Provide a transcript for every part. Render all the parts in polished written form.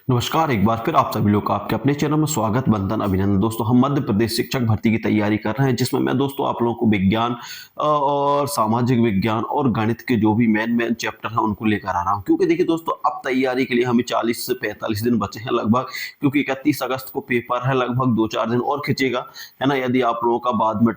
नमस्कार, एक बार फिर आप सभी लोग का आपके अपने चैनल में स्वागत, वंदन, अभिनंदन। दोस्तों, हम मध्य प्रदेश शिक्षक भर्ती की तैयारी कर रहे हैं, जिसमें मैं दोस्तों आप लोगों को विज्ञान और सामाजिक विज्ञान और गणित के जो भी मेन चैप्टर हैं उनको लेकर आ रहा हूं। क्योंकि देखिए दोस्तों, अब तैयारी के लिए हमें 40 से 45 दिन बचे हैं लगभग, क्योंकि 31 अगस्त को पेपर है। लगभग 2-4 दिन और खिंचेगा, है ना। यदि आप लोगों का बाद में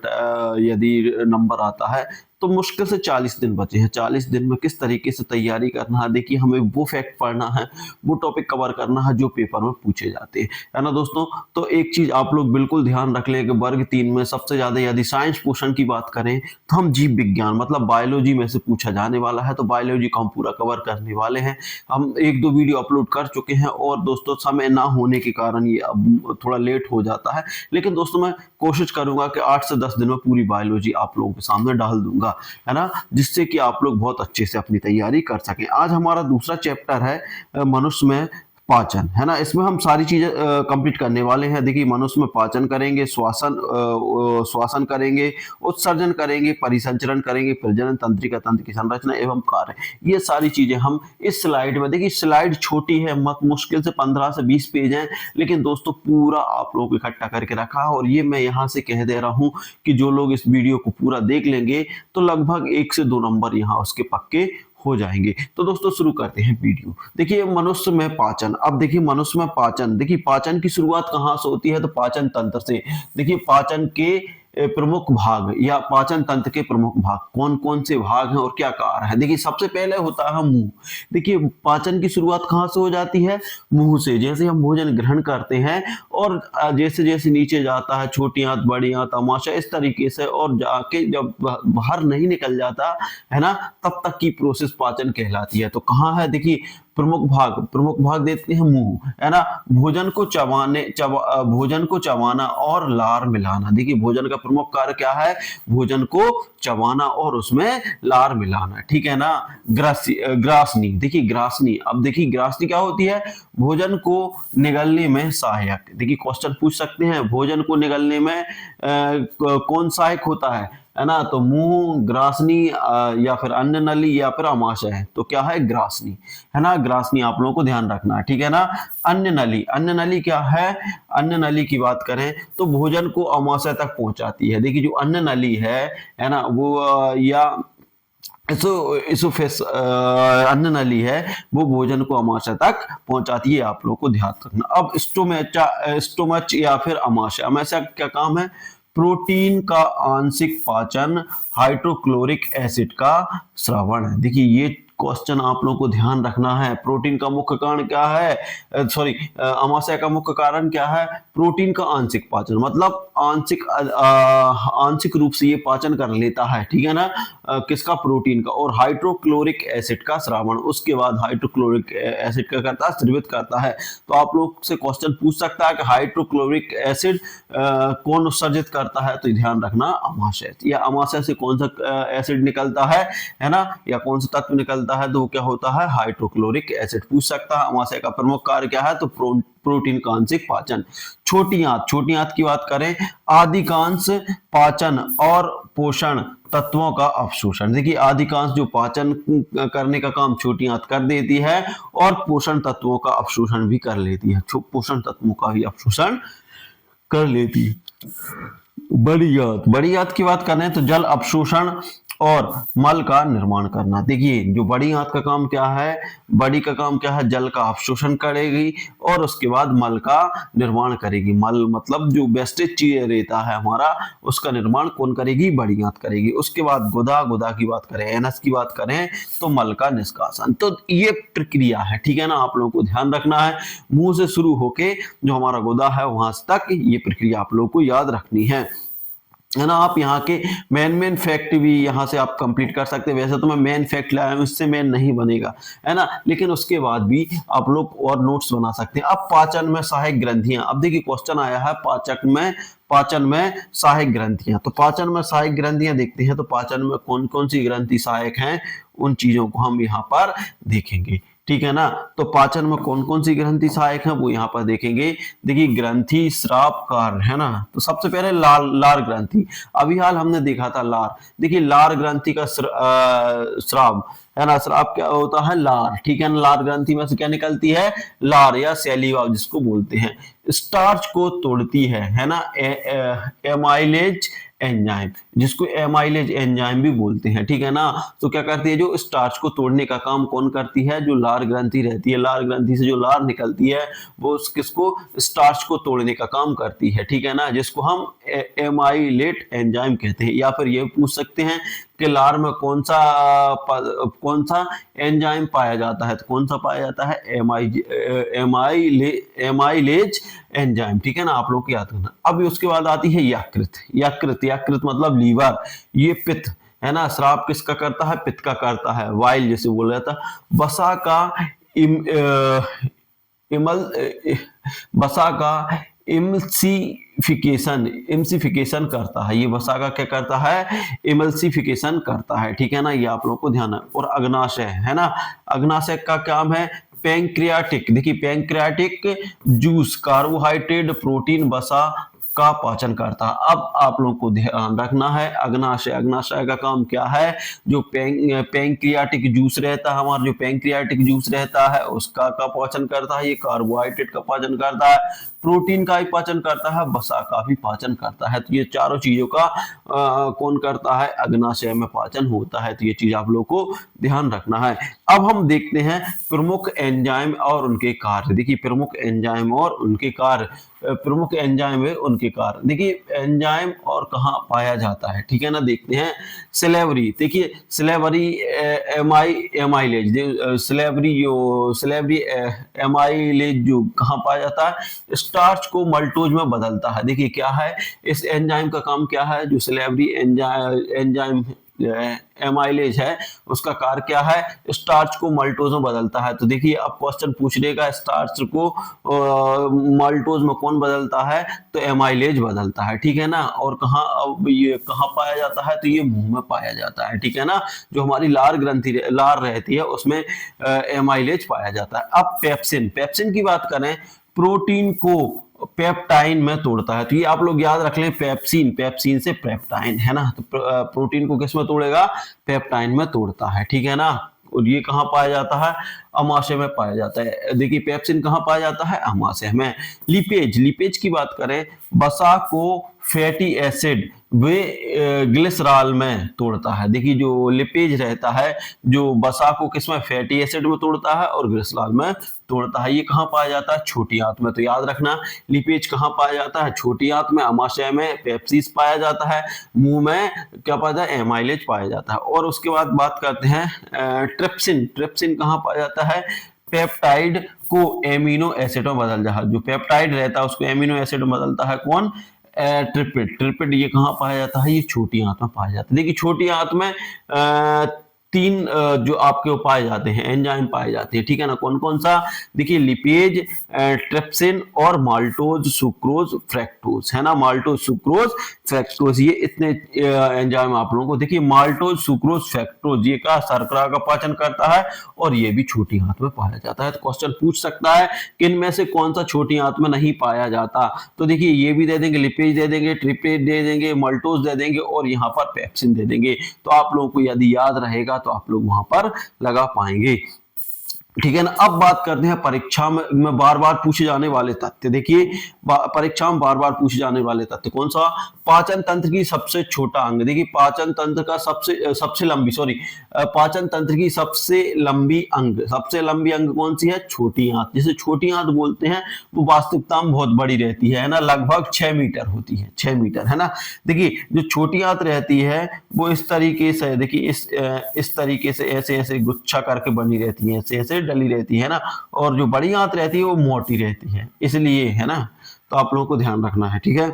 यदि नंबर आता है तो मुश्किल से 40 दिन बचे हैं। 40 दिन में किस तरीके से तैयारी करना है, देखिए हमें वो फैक्ट पढ़ना है, वो टॉपिक कवर करना है जो पेपर में पूछे जाते हैं, है ना दोस्तों। तो एक चीज आप लोग बिल्कुल ध्यान रख लें कि वर्ग 3 में सबसे ज्यादा यदि साइंस पोर्शन की बात करें तो हम जीव विज्ञान मतलब बायोलॉजी में से पूछा जाने वाला है। तो बायोलॉजी को हम पूरा कवर करने वाले हैं। हम 1-2 वीडियो अपलोड कर चुके हैं और दोस्तों समय ना होने के कारण ये अब थोड़ा लेट हो जाता है, लेकिन दोस्तों मैं कोशिश करूंगा कि 8 से 10 दिन में पूरी बायोलॉजी आप लोगों के सामने डाल दूंगा, है ना, जिससे कि आप लोग बहुत अच्छे से अपनी तैयारी कर सकें। आज हमारा दूसरा चैप्टर है मनुष्य में पाचन, है ना। इसमें हम सारी चीजें कंप्लीट करने वाले हैं। देखिए, मनुष्य में पाचन करेंगे, श्वसन करेंगे, उत्सर्जन करेंगे, परिसंचरण करेंगे, प्रजनन, तंत्रिका तंत्र की संरचना एवं कार्य। ये सारी चीजें हम इस स्लाइड में, देखिए स्लाइड छोटी है, मत मुश्किल से 15 से 20 पेज हैं, लेकिन दोस्तों पूरा आप लोगों को इकट्ठा करके रखा है। और ये मैं यहाँ से कह दे रहा हूँ कि जो लोग इस वीडियो को पूरा देख लेंगे तो लगभग 1 से 2 नंबर यहाँ उसके पक्के हो जाएंगे। तो दोस्तों शुरू करते हैं वीडियो। देखिए, मनुष्य में पाचन। अब देखिए, मनुष्य में पाचन, देखिए पाचन की शुरुआत कहाँ से होती है, तो पाचन तंत्र से। देखिए, पाचन के प्रमुख भाग या पाचन तंत्र के प्रमुख भाग कौन कौन से भाग हैं और क्या कार्य है। देखिए, सबसे पहले होता है मुंह। देखिए, पाचन की शुरुआत कहाँ से हो जाती है, मुंह से। जैसे हम भोजन ग्रहण करते हैं और जैसे जैसे नीचे जाता है, छोटी आंत, बड़ी आंत, आमाशय, इस तरीके से, और जाके जब बाहर नहीं निकल जाता है ना, तब तक की प्रोसेस पाचन कहलाती है। तो कहाँ है, देखिए प्रमुख भाग देते हैं मुंह, है ना। भोजन को चबाना और लार मिलाना। देखिए, भोजन का प्रमुख कार्य क्या है, भोजन को चबाना और उसमें लार मिलाना, ठीक है ना। ग्रासनी। देखिए ग्रासनी, अब देखिए ग्रासनी क्या होती है, भोजन को निगलने में सहायक। देखिए क्वेश्चन पूछ सकते हैं, भोजन को निगलने में कौन सहायक होता है ना। तो मुंह, ग्रासनी, या फिर अन्न नली, या फिर आमाशय है। तो क्या है, ग्रासनी, है ना। ग्रासनी आप लोगों को ध्यान रखना है, ठीक है ना। अन्न नली, अन्न नली क्या है, अन्न नली की बात करें तो भोजन को आमाशय तक पहुंचाती है। देखिए, जो अन्न नली है ना, वो या इसोफेस अन्न नली है, वो भोजन को आमाशय तक पहुंचाती है। आप लोगों को ध्यान रखना। अब स्टोमच या फिर आमाशय, आमाशय का क्या काम है, प्रोटीन का आंशिक पाचन, हाइड्रोक्लोरिक एसिड का श्रवण। देखिए, ये क्वेश्चन आप लोगों को ध्यान रखना है। प्रोटीन का मुख्य कारण क्या है, सॉरी, अमाशय का मुख्य कारण क्या है, प्रोटीन का आंशिक पाचन, मतलब आंशिक रूप से ये पाचन कर लेता है, ठीक है ना। किसका, प्रोटीन का। और हाइड्रोक्लोरिक एसिड का श्रावण, उसके बाद हाइड्रोक्लोरिक एसिड का करता है, स्रावित करता है। तो आप लोग से क्वेश्चन पूछ सकता है कि हाइड्रोक्लोरिक एसिड कौन उत्सर्जित करता है, तो ध्यान रखना, अमाशय। या अमाशय से कौन सा एसिड निकलता है ना, या कौन सा तत्व निकलता है, तो वो क्या होता है, हाइड्रोक्लोरिक एसिड पूछ सकता है। अमाशय का प्रमुख कार्य क्या है, तो प्रोटीन का आंशिक पाचन। छोटी आंत, छोटी आंत की बात करें, अधिकांश पाचन और पोषण तत्वों का अवशोषण। देखिए, अधिकांश जो पाचन करने का काम छोटी आंत कर देती है और पोषण तत्वों का अवशोषण भी कर लेती है, पोषण तत्वों का भी अवशोषण कर लेती है। बड़ी आंत की बात करें तो जल अवशोषण और मल का निर्माण करना। देखिए, जो बड़ी आंत का काम क्या है, बड़ी का काम क्या है, जल का अवशोषण करेगी और उसके बाद मल का निर्माण करेगी। मल मतलब जो वेस्टेज चीज रहता है हमारा, उसका निर्माण कौन करेगी, बड़ी आंत करेगी। उसके बाद गुदा की बात करें, एनस की बात करें तो मल का निष्कासन। तो ये प्रक्रिया है, ठीक है ना, आप लोगों को ध्यान रखना है। मुंह से शुरू होके जो हमारा गुदा है वहां तक ये प्रक्रिया आप लोगों को याद रखनी है ना। आप यहाँ के मेन फैक्ट भी यहाँ से आप कंप्लीट कर सकते हैं। वैसे तो मैं मेन फैक्ट लाया हूँ, इससे मेन नहीं बनेगा, है ना, लेकिन उसके बाद भी आप लोग और नोट्स बना सकते हैं। अब पाचन में सहायक ग्रंथियां। अब देखिए क्वेश्चन आया है पाचन में सहायक ग्रंथियां। तो पाचन में सहायक ग्रंथियां देखते हैं। तो पाचन में कौन कौन सी ग्रंथि सहायक हैं, उन चीजों को हम यहाँ पर देखेंगे, ठीक है ना। तो पाचन में कौन कौन सी ग्रंथि सहायक है वो यहाँ पर देखेंगे। देखिए, ग्रंथि स्राव कार्य, है ना। तो सबसे पहले लार ग्रंथि। अभी हाल हमने देखा था लार। देखिए, लार ग्रंथि का स्राव, है ना। स्राव क्या होता है, लार, ठीक है ना। लार ग्रंथि में से क्या निकलती है, लार या सैलिवा जिसको बोलते हैं। स्टार्च को तोड़ती है ना, एमाइलेज एंजाइम, जिसको एमाइलेज एंजाइम भी बोलते हैं, ठीक है ना। तो क्या करती है, जो स्टार्च को तोड़ने का काम कौन करती है, जो लार ग्रंथि रहती है। लार ग्रंथि से जो लार निकलती है वो किसको, स्टार्च को तोड़ने का काम करती है, ठीक है ना, जिसको हम एमाइलेट एंजाइम कहते हैं। या फिर ये पूछ सकते हैं कि लार में कौन सा एंजाइम पाया जाता है, तो कौन सा पाया जाता है, एमाइलेज एंजाइम, ठीक है ना। आप लोग को याद करना। अब उसके बाद आती है यकृत। यकृत, यकृत मतलब लीवर। ये पित्त है ना, स्राव किसका करता है, पित्त का करता है। वाइल जैसे बोला जाता है। वसा का इम, इमल वसा का इमल्सिफिकेशन करता है। ये वसा का क्या करता है, इमल्सिफिकेशन करता है, ठीक है ना। ये आप लोगों को ध्यान है। और अग्नाशय है ना, अग्नाशय का काम है पैंक्रियाटिक। देखिए पैंक्रियाटिक जूस कार्बोहाइड्रेट प्रोटीन वसा का पाचन करता है। अब आप लोगों को ध्यान रखना है, अग्नाशय, अग्नाशय का काम क्या है, जो पैंक्रियाटिक जूस रहता है, हमारा जो पैंक्रियाटिक जूस रहता है उसका का पाचन करता है। ये कार्बोहाइड्रेट का पाचन करता है, प्रोटीन का भी पाचन करता है, वसा का भी पाचन करता है। तो ये चारों चीजों का कौन करता है, अग्नाशय में पाचन होता है। तो ये चीज आप लोगों को ध्यान रखना है। अब हम देखते हैं प्रमुख एंजाइम और उनके कार्य। देखिए प्रमुख एंजाइम और उनके कार्य, प्रमुख एंजाइम है उनके कार्य। देखिए एंजाइम और कहाँ पाया जाता है, ठीक है ना। देखते हैं सिलेवरी। देखिए सिलेवरी एमाइलेज, सिलेवरी एमाइलेज जो कहाँ पाया जाता है, स्टार्च को मल्टोज में बदलता है। देखिए क्या है, इस एंजाइम का काम क्या है, जो सिलेवरी एंजाइम एमाइलेज है उसका कार्य क्या है, स्टार्च को मल्टोज में बदलता है। तो देखिए अब क्वेश्चन पूछ लेगा स्टार्च को मल्टोज में कौन बदलता है, तो एमाइलेज बदलता है, ठीक है ना। और कहाँ, अब ये कहाँ पाया जाता है, तो ये मुंह में पाया जाता है, ठीक है ना। जो हमारी लार ग्रंथि लार रहती है उसमें एमाइलेज पाया जाता है। अब पेप्सिन, पेप्सिन की बात करें, प्रोटीन को पेप्टाइन में तोड़ता है। तो ये आप लोग याद रख लें, पेप्सिन, पेप्सिन से पेप्टाइन, है ना। तो प्रोटीन को किस में तोड़ेगा, पेप्टाइन में तोड़ता है, ठीक है ना। और ये कहाँ पाया जाता है, अमाशय में पाया जाता है। देखिए पेप्सिन कहाँ पाया जाता है, अमाशय में। लिपेज, लिपेज की बात करें, वसा को फैटी एसिड वे ग्लिसरॉल में तोड़ता है। देखिए जो लिपेज रहता है, जो वसा को किसमें, फैटी एसिड में तोड़ता है और ग्लिसरॉल में तोड़ता है। ये कहाँ पाया जाता है, छोटी आंत में। तो याद रखना लिपेज कहाँ पाया जाता है, छोटी आंत में। अमाशय में पेप्सिस पाया जाता है, मुंह में क्या पाया जाता है, एमाइलेज पाया जाता है। और उसके बाद बात करते हैं ट्रिप्सिन। ट्रिप्सिन कहाँ पाया जाता है, पेप्टाइड को एमिनो एसिड में बदल जाता है। जो पेप्टाइड रहता है उसको एमिनो एसिड में बदलता है कौन, ट्रिपिड। ट्रिपिड ये कहाँ पाया जाता है, ये छोटी आंत में पाया जाता है। देखिए छोटी आंत में तीन जो आपके पाए जाते हैं, एंजाइम पाए जाते हैं, ठीक है ना। कौन कौन सा, देखिए लिपेज, ट्रिप्सिन और माल्टोज सुक्रोज फ्रैक्टोज, है ना। माल्टोज सुक्रोज फ्रैक्टोज, ये इतने एंजाइम आप लोगों को। देखिए माल्टोज सुक्रोज फ्रैक्टोज ये का शर्करा का पाचन करता है और ये भी छोटी आंत में पाया जाता है। तो क्वेश्चन पूछ सकता है कि इनमें से कौन सा छोटी आंत में नहीं पाया जाता। तो देखिए ये भी दे देंगे, लिपेज दे देंगे, ट्रिपेज दे देंगे, माल्टोज दे देंगे और यहाँ पर पेप्सिन दे देंगे। तो आप लोगों को यदि याद रहेगा तो आप लोग वहां पर लगा पाएंगे, ठीक है ना। अब बात करते हैं परीक्षा में बार बार पूछे जाने वाले तथ्य। देखिए परीक्षा में बार बार पूछे जाने वाले तथ्य कौन सा, पाचन तंत्र की सबसे छोटा अंग। देखिए पाचन तंत्र का सबसे लंबी, पाचन तंत्र की सबसे लंबी अंग कौन सी है, छोटी आंत। जिसे छोटी आंत बोलते हैं वो वास्तविकता में बहुत बड़ी रहती है ना, लगभग 6 मीटर होती है, 6 मीटर, है ना। देखिए जो छोटी आंत रहती है वो इस तरीके से, देखिए इस तरीके से ऐसे ऐसे गुच्छा करके बनी रहती है, ऐसे ऐसे डली रहती है ना। और जो बड़ी आंत रहती है वो मोटी रहती है, इसलिए, है ना। तो आप लोगों को ध्यान रखना है, ठीक है।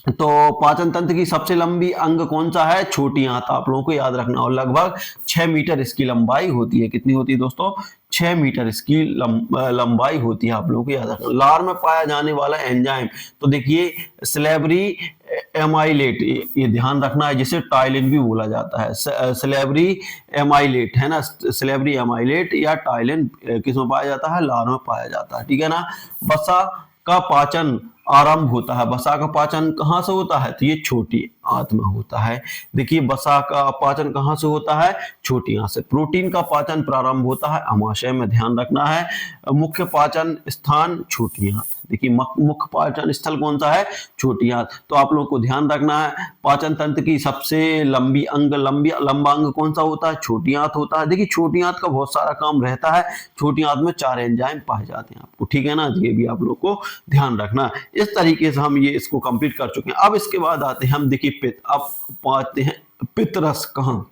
तो पाचन तंत्र की सबसे लंबी अंग कौन सा है, छोटी आंत, आप लोगों को याद रखना। और लगभग 6 मीटर इसकी लंबाई होती है। कितनी होती है दोस्तों, 6 मीटर इसकी लंबाई होती है, आप लोगों को याद रखना। लार में पाया जाने वाला एंजाइम, तो देखिए सिलेवरी एमाइलेट, ये ध्यान रखना है, जिसे टाइलिन भी बोला जाता है। सिलेवरी एमाइलेट, है ना, सिलेवरी एमाइलेट या टाइलिन किस में पाया जाता है, लार में पाया जाता है, ठीक है ना। वसा का पाचन आरंभ होता है, वसा का पाचन कहां से होता है, तो ये छोटी आंत में होता है। देखिए वसा का पाचन कहाँ से होता है? छोटी आंत से। प्रोटीन का पाचन प्रारंभ होता है अमाशय में, ध्यान रखना है। मुख्य पाचन स्थान छोटी आंत। देखिए मुख्य पाचन स्थल कौन सा है? छोटी आंत। तो आप लोगों को ध्यान रखना है पाचन तंत्र की सबसे लंबा अंग कौन सा होता है? छोटी आंत होता है। देखिए छोटी आंत का बहुत सारा काम रहता है। छोटी आंत में 4 एंजाइम पाए जाते हैं आपको, ठीक है ना? ये भी आप लोग को ध्यान रखना है। इस तरीके से हम ये इसको कंप्लीट कर चुके हैं। अब इसके बाद आते हैं हम, देखिए पित्त। अब पाते हैं पित्तरस कहाँ।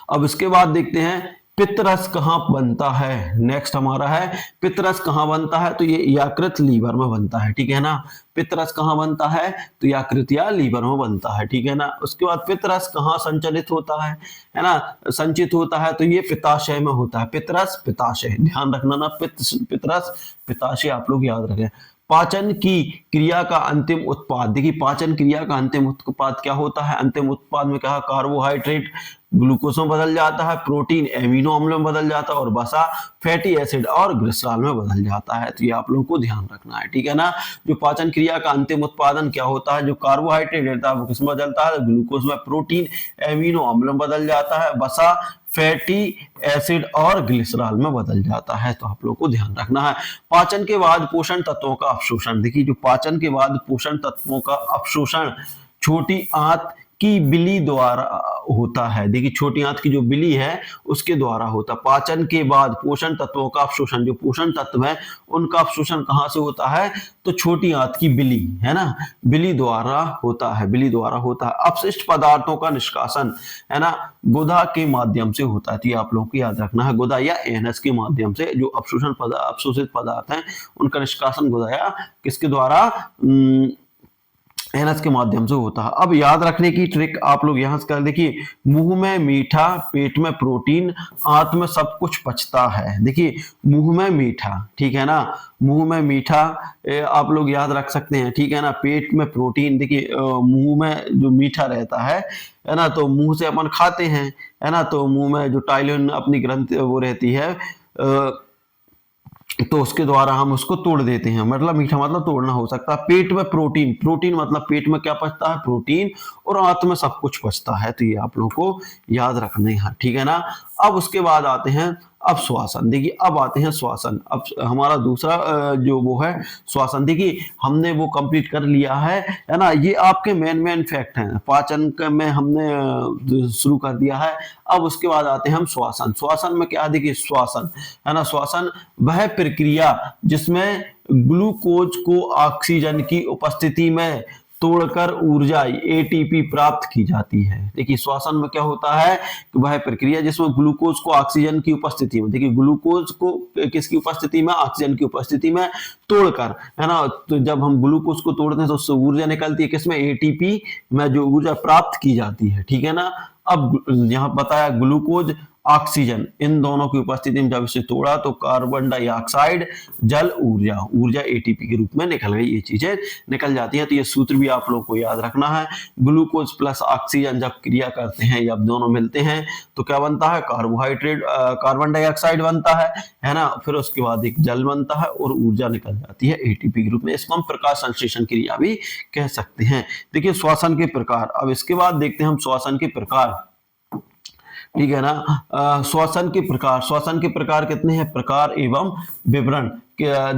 अब इसके बाद देखते हैं पित्तरस कहाँ बनता है। नेक्स्ट हमारा है पित्तरस कहाँ बनता है, तो ये यकृत लीवर में बनता है, ठीक है ना? पित्तरस कहाँ बनता है? तो यकृत या लीवर में बनता है, ठीक है ना? उसके बाद पित्तरस कहाँ संचलित होता है ना, संचित होता है, तो ये पित्ताशय में होता है। पित्तरस पित्ताशय, ध्यान रखना ना, पित्तरस पित्ताशय आप लोग याद रखें। पाचन की क्रिया का अंतिम उत्पाद। देखिए पाचन क्रिया का अंतिम उत्पाद क्या होता है? अंतिम उत्पाद में क्या? कार्बोहाइड्रेट ग्लूकोज में बदल जाता है, प्रोटीन एमिनो अम्ल में बदल जाता है, और वसा फैटी एसिड और ग्लिसरॉल में बदल जाता है। तो ये आप लोगों को ध्यान रखना है, ठीक है ना? जो पाचन क्रिया का अंतिम उत्पादन क्या होता है? जो कार्बोहाइड्रेट रहता है वो किसमें बदलता है? ग्लूकोज में। प्रोटीन एमिनो अम्ल में बदल जाता है, वसा फैटी एसिड और ग्लिसरॉल में बदल जाता है। तो आप लोगों को ध्यान रखना है। पाचन के बाद पोषण तत्वों का अवशोषण। देखिए जो पाचन के बाद पोषण तत्वों का अवशोषण छोटी आंत की बिली द्वारा होता है। देखिए छोटी आंत की जो बिली है उसके द्वारा होता है। पाचन के बाद पोषण तत्वों का अवशोषण, जो पोषण तत्व है उनका अवशोषण कहाँ से होता है? तो छोटी आंत की बिली, है ना, बिली द्वारा होता है, बिली द्वारा होता है। अपशिष्ट पदार्थों का निष्कासन, है ना, गुदा के माध्यम से होता है। तो ये आप लोगों को याद रखना है, गुदा या एनएस के माध्यम से जो अवशोषित पदार्थ हैं उनका निष्कासन गुदा या किसके द्वारा? एनएस के माध्यम से होता है। अब याद रखने की ट्रिक आप लोग यहां से कर, देखिए मुंह में मीठा, पेट में प्रोटीन, आंत में सब कुछ पचता है। देखिए मुंह में मीठा, ठीक है ना, मुंह में मीठा आप लोग याद रख सकते हैं, ठीक है ना? पेट में प्रोटीन। देखिए मुंह में जो मीठा रहता है ना, तो मुंह से अपन खाते हैं, है ना, तो मुंह में जो टाइलिन अपनी ग्रंथि वो रहती है तो उसके द्वारा हम उसको तोड़ देते हैं। मतलब मीठा मतलब तोड़ना हो सकता है। पेट में प्रोटीन, प्रोटीन मतलब पेट में क्या पचता है? प्रोटीन, और आंत में सब कुछ पचता है। तो ये आप लोगों को याद रखना है, ठीक है ना? अब उसके बाद आते हैं अब श्वासन। देखिए अब आते हैं श्वासन। अब हमारा दूसरा जो वो है श्वासन। देखिए हमने वो कंप्लीट कर लिया है ना? ये आपके मेन फैक्ट हैं। पाचन में हमने शुरू कर दिया है। अब उसके बाद आते हैं हम श्वासन। श्वासन में क्या? देखिए श्वासन, है ना, श्वासन वह प्रक्रिया जिसमें ग्लूकोज को ऑक्सीजन की उपस्थिति में तोड़कर ऊर्जा एटीपी प्राप्त की जाती है। देखिए श्वसन में क्या होता है कि वह प्रक्रिया जिसमें ग्लूकोज को ऑक्सीजन की उपस्थिति में, देखिए ग्लूकोज को किसकी उपस्थिति में? ऑक्सीजन की उपस्थिति में तोड़कर, है ना, तो जब हम ग्लूकोज को तोड़ते हैं तो उससे ऊर्जा निकलती है, किसमें? एटीपी में जो ऊर्जा प्राप्त की जाती है, ठीक है ना? अब यहां बताया ग्लूकोज ऑक्सीजन इन दोनों की उपस्थिति में जब इसे तोड़ा तो कार्बन डाइऑक्साइड जल ऊर्जा एटीपी के रूप में निकल गई। ये चीजें निकल जाती है। तो ये सूत्र भी आप लोगों को याद रखना है। ग्लूकोज प्लस ऑक्सीजन जब क्रिया करते हैं, जब दोनों मिलते हैं तो क्या बनता है? कार्बोहाइड्रेट, कार्बन डाइऑक्साइड बनता है ना, फिर उसके बाद एक जल बनता है और ऊर्जा निकल जाती है एटीपी के रूप में। इसको हम प्रकाश संश्लेषण क्रिया भी कह सकते हैं। देखिए श्वसन के प्रकार। अब इसके बाद देखते हैं हम श्वसन के प्रकार, ठीक है ना? श्वसन के प्रकार, श्वसन के प्रकार कितने हैं? प्रकार एवं विवरण।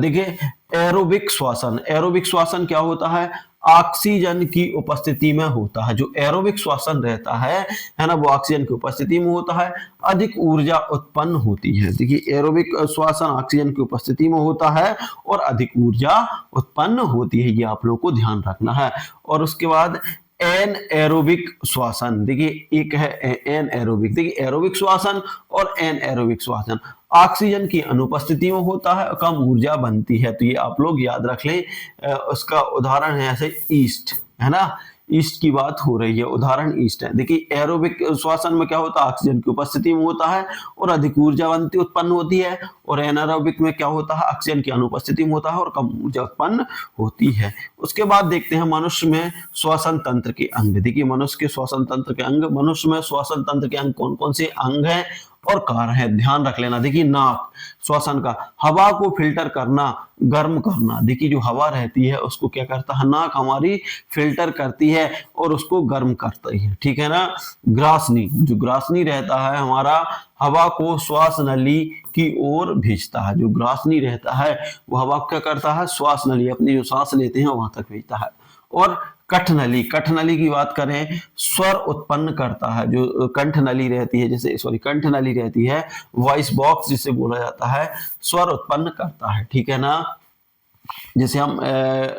देखिए एरोबिक श्वसन, एरोबिक श्वसन क्या होता है? ऑक्सीजन की उपस्थिति में होता है। जो एरोबिक श्वसन रहता है ना, वो ऑक्सीजन की उपस्थिति में होता है, अधिक ऊर्जा उत्पन्न होती है। देखिए एरोबिक श्वसन ऑक्सीजन की उपस्थिति में होता है और अधिक ऊर्जा उत्पन्न होती है। ये आप लोगों को ध्यान रखना है। और उसके बाद एन एरोबिक श्वसन। देखिए एक है एन एरोबिक, देखिए एरोबिक श्वसन और एन एरोबिक श्वसन ऑक्सीजन की अनुपस्थिति में होता है, कम ऊर्जा बनती है। तो ये आप लोग याद रख लें। उसका उदाहरण है ऐसे ईस्ट, है ना, ईस्ट की बात हो रही है, उदाहरण ईस्ट है। देखिए एरोबिक श्वसन में क्या होता है? ऑक्सीजन की उपस्थिति में होता है और अधिक ऊर्जा उत्पन्न होती है। और एनारोबिक में क्या होता है? ऑक्सीजन की अनुपस्थिति में होता है और कम ऊर्जा उत्पन्न होती है। उसके बाद देखते हैं मनुष्य में श्वसन तंत्र के अंग। देखिए मनुष्य के श्वसन तंत्र के अंग, मनुष्य में श्वसन तंत्र के अंग कौन कौन से अंग हैं और कारण है, ध्यान रख लेना। देखिए नाक श्वसन का, हवा को फिल्टर करना, गर्म करना। देखिए जो हवा रहती है उसको क्या करता है, नाक हमारी फिल्टर करती है और उसको गर्म करती है, ठीक है ना। ग्रासनी, जो ग्रासनी रहता है हमारा, हवा को श्वास नली की ओर भेजता है। जो ग्रासनी रहता है वो हवा को क्या करता है, श्वास नली, अपनी जो सांस लेते हैं वहां तक भेजता है। और कठनली, कठनली की बात करें, स्वर उत्पन्न करता है। जो कंठनली रहती है, जैसे सॉरी कंठनली रहती है, वॉइस बॉक्स जिसे बोला जाता है, स्वर उत्पन्न करता है, ठीक है ना। जैसे हम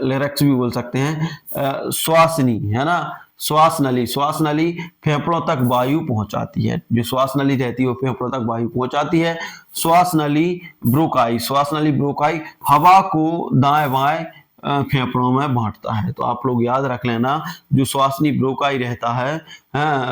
लिरिक्स भी बोल सकते हैं। श्वासनी है ना, श्वास नली, श्वास नली फेफड़ों तक वायु पहुंचाती है। जो श्वास नली रहती है वो फेफड़ों तक वायु पहुंचाती है। श्वास नली ब्रोकाई, श्वास नली ब्रोकाई हवा को दाएं बाएं फेफड़ों में बांटता है। तो आप लोग याद रख लेना, जो श्वासनी ब्रोकाई रहता है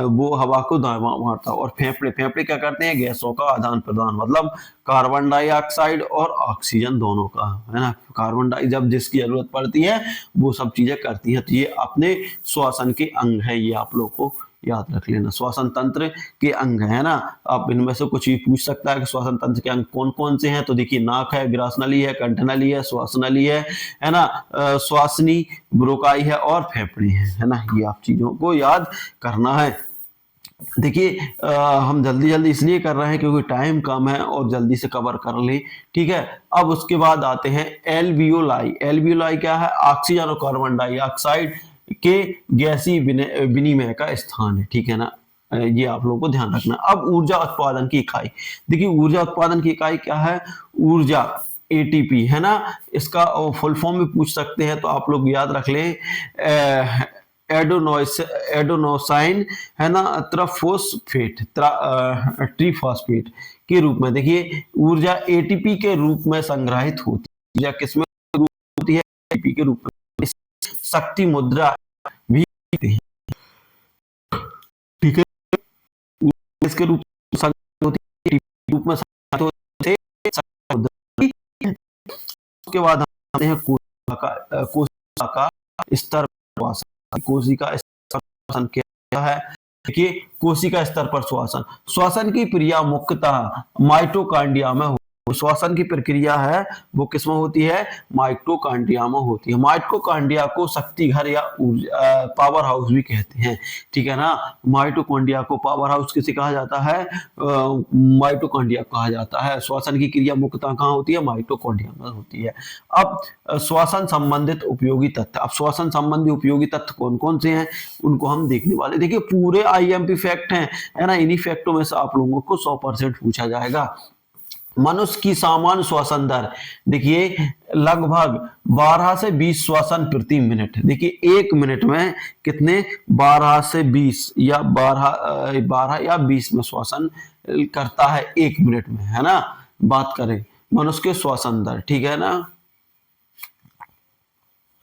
वो हवा को दाएं बाएं बांटता है। और फेफड़े, फेफड़े क्या करते हैं, गैसों का आदान प्रदान, मतलब कार्बन डाइऑक्साइड और ऑक्सीजन दोनों का, है ना। कार्बन डाइ जब जिसकी जरूरत पड़ती है वो सब चीजें करती है। तो ये अपने श्वसन के अंग है, ये आप लोग को याद रख लेना। श्वसन तंत्र के अंग है ना। आप इनमें से कुछ भी पूछ सकता है कि श्वसन तंत्र के अंग कौन कौन से हैं। तो देखिए नाक है, ग्रासनली है, कंठनली है, श्वासनली है ना, श्वासनी, ब्रोकाई है और फेफड़े हैं, है ना। ये आप चीजों को याद करना है। देखिए हम जल्दी जल्दी इसलिए कर रहे हैं क्योंकि टाइम कम है और जल्दी से कवर कर ले, ठीक है। अब उसके बाद आते हैं एल्वियोलाई। एल्वियोलाई क्या है, ऑक्सीजन और कार्बन डाइऑक्साइड के गैसीय विनिमय का स्थान है, ठीक है ना। ये आप लोगों को ध्यान रखना। अब ऊर्जा उत्पादन की इकाई, देखिए ऊर्जा उत्पादन की इकाई क्या है, ऊर्जा एटीपी, है ना। इसका फुल फॉर्म में पूछ सकते हैं तो आप लोग याद रख लें, एडोनोसाइन, है ना, ट्राफोस्फेट, ट्रीफॉस्फेट के रूप में। देखिए ऊर्जा एटीपी के रूप में संग्रहित होती है। ऊर्जा किसमें होती है, एटीपी के रूप में। शक्ति मुद्रा भी, ठीक है, इसके रूप में संग्रहित होती है, रूप में संग्रहित होती है। उसके बाद हम आते हैं कोशिका का स्तर, कोशिका श्वसन क्या है। देखिए कोशिका स्तर पर श्वसन, श्वसन की क्रिया मुख्यतः माइटोकांड्रिया में श्वसन की प्रक्रिया है वो किसमें होती है, माइटोकांड्रिया में होती है। माइटोकांड्रिया को शक्ति घर या पावर हाउस भी कहते हैं, ठीक है ना। माइटोकांड्रिया को पावर हाउस किसे कहा जाता है, माइटोकांड्रिया कहा जाता है। श्वसन की क्रिया मुख्यतः कहाँ होती है, माइटोकांड्रिया में होती है। अब श्वसन संबंधित उपयोगी तथ्य, अब श्वसन संबंधी उपयोगी तथ्य कौन कौन से हैं उनको हम देखने वाले। देखिए पूरे आईएमपी फैक्ट हैं, है ना। इन्हीं फैक्टों में से आप लोगों को 100% पूछा जाएगा। मनुष्य की सामान्य श्वसन दर, देखिए लगभग 12 से 20 श्वसन प्रति मिनट। देखिए एक मिनट में कितने, 12 से 20 या 12 या 20 में श्वसन करता है एक मिनट में, है ना। बात करें मनुष्य के श्वसन दर, ठीक है ना।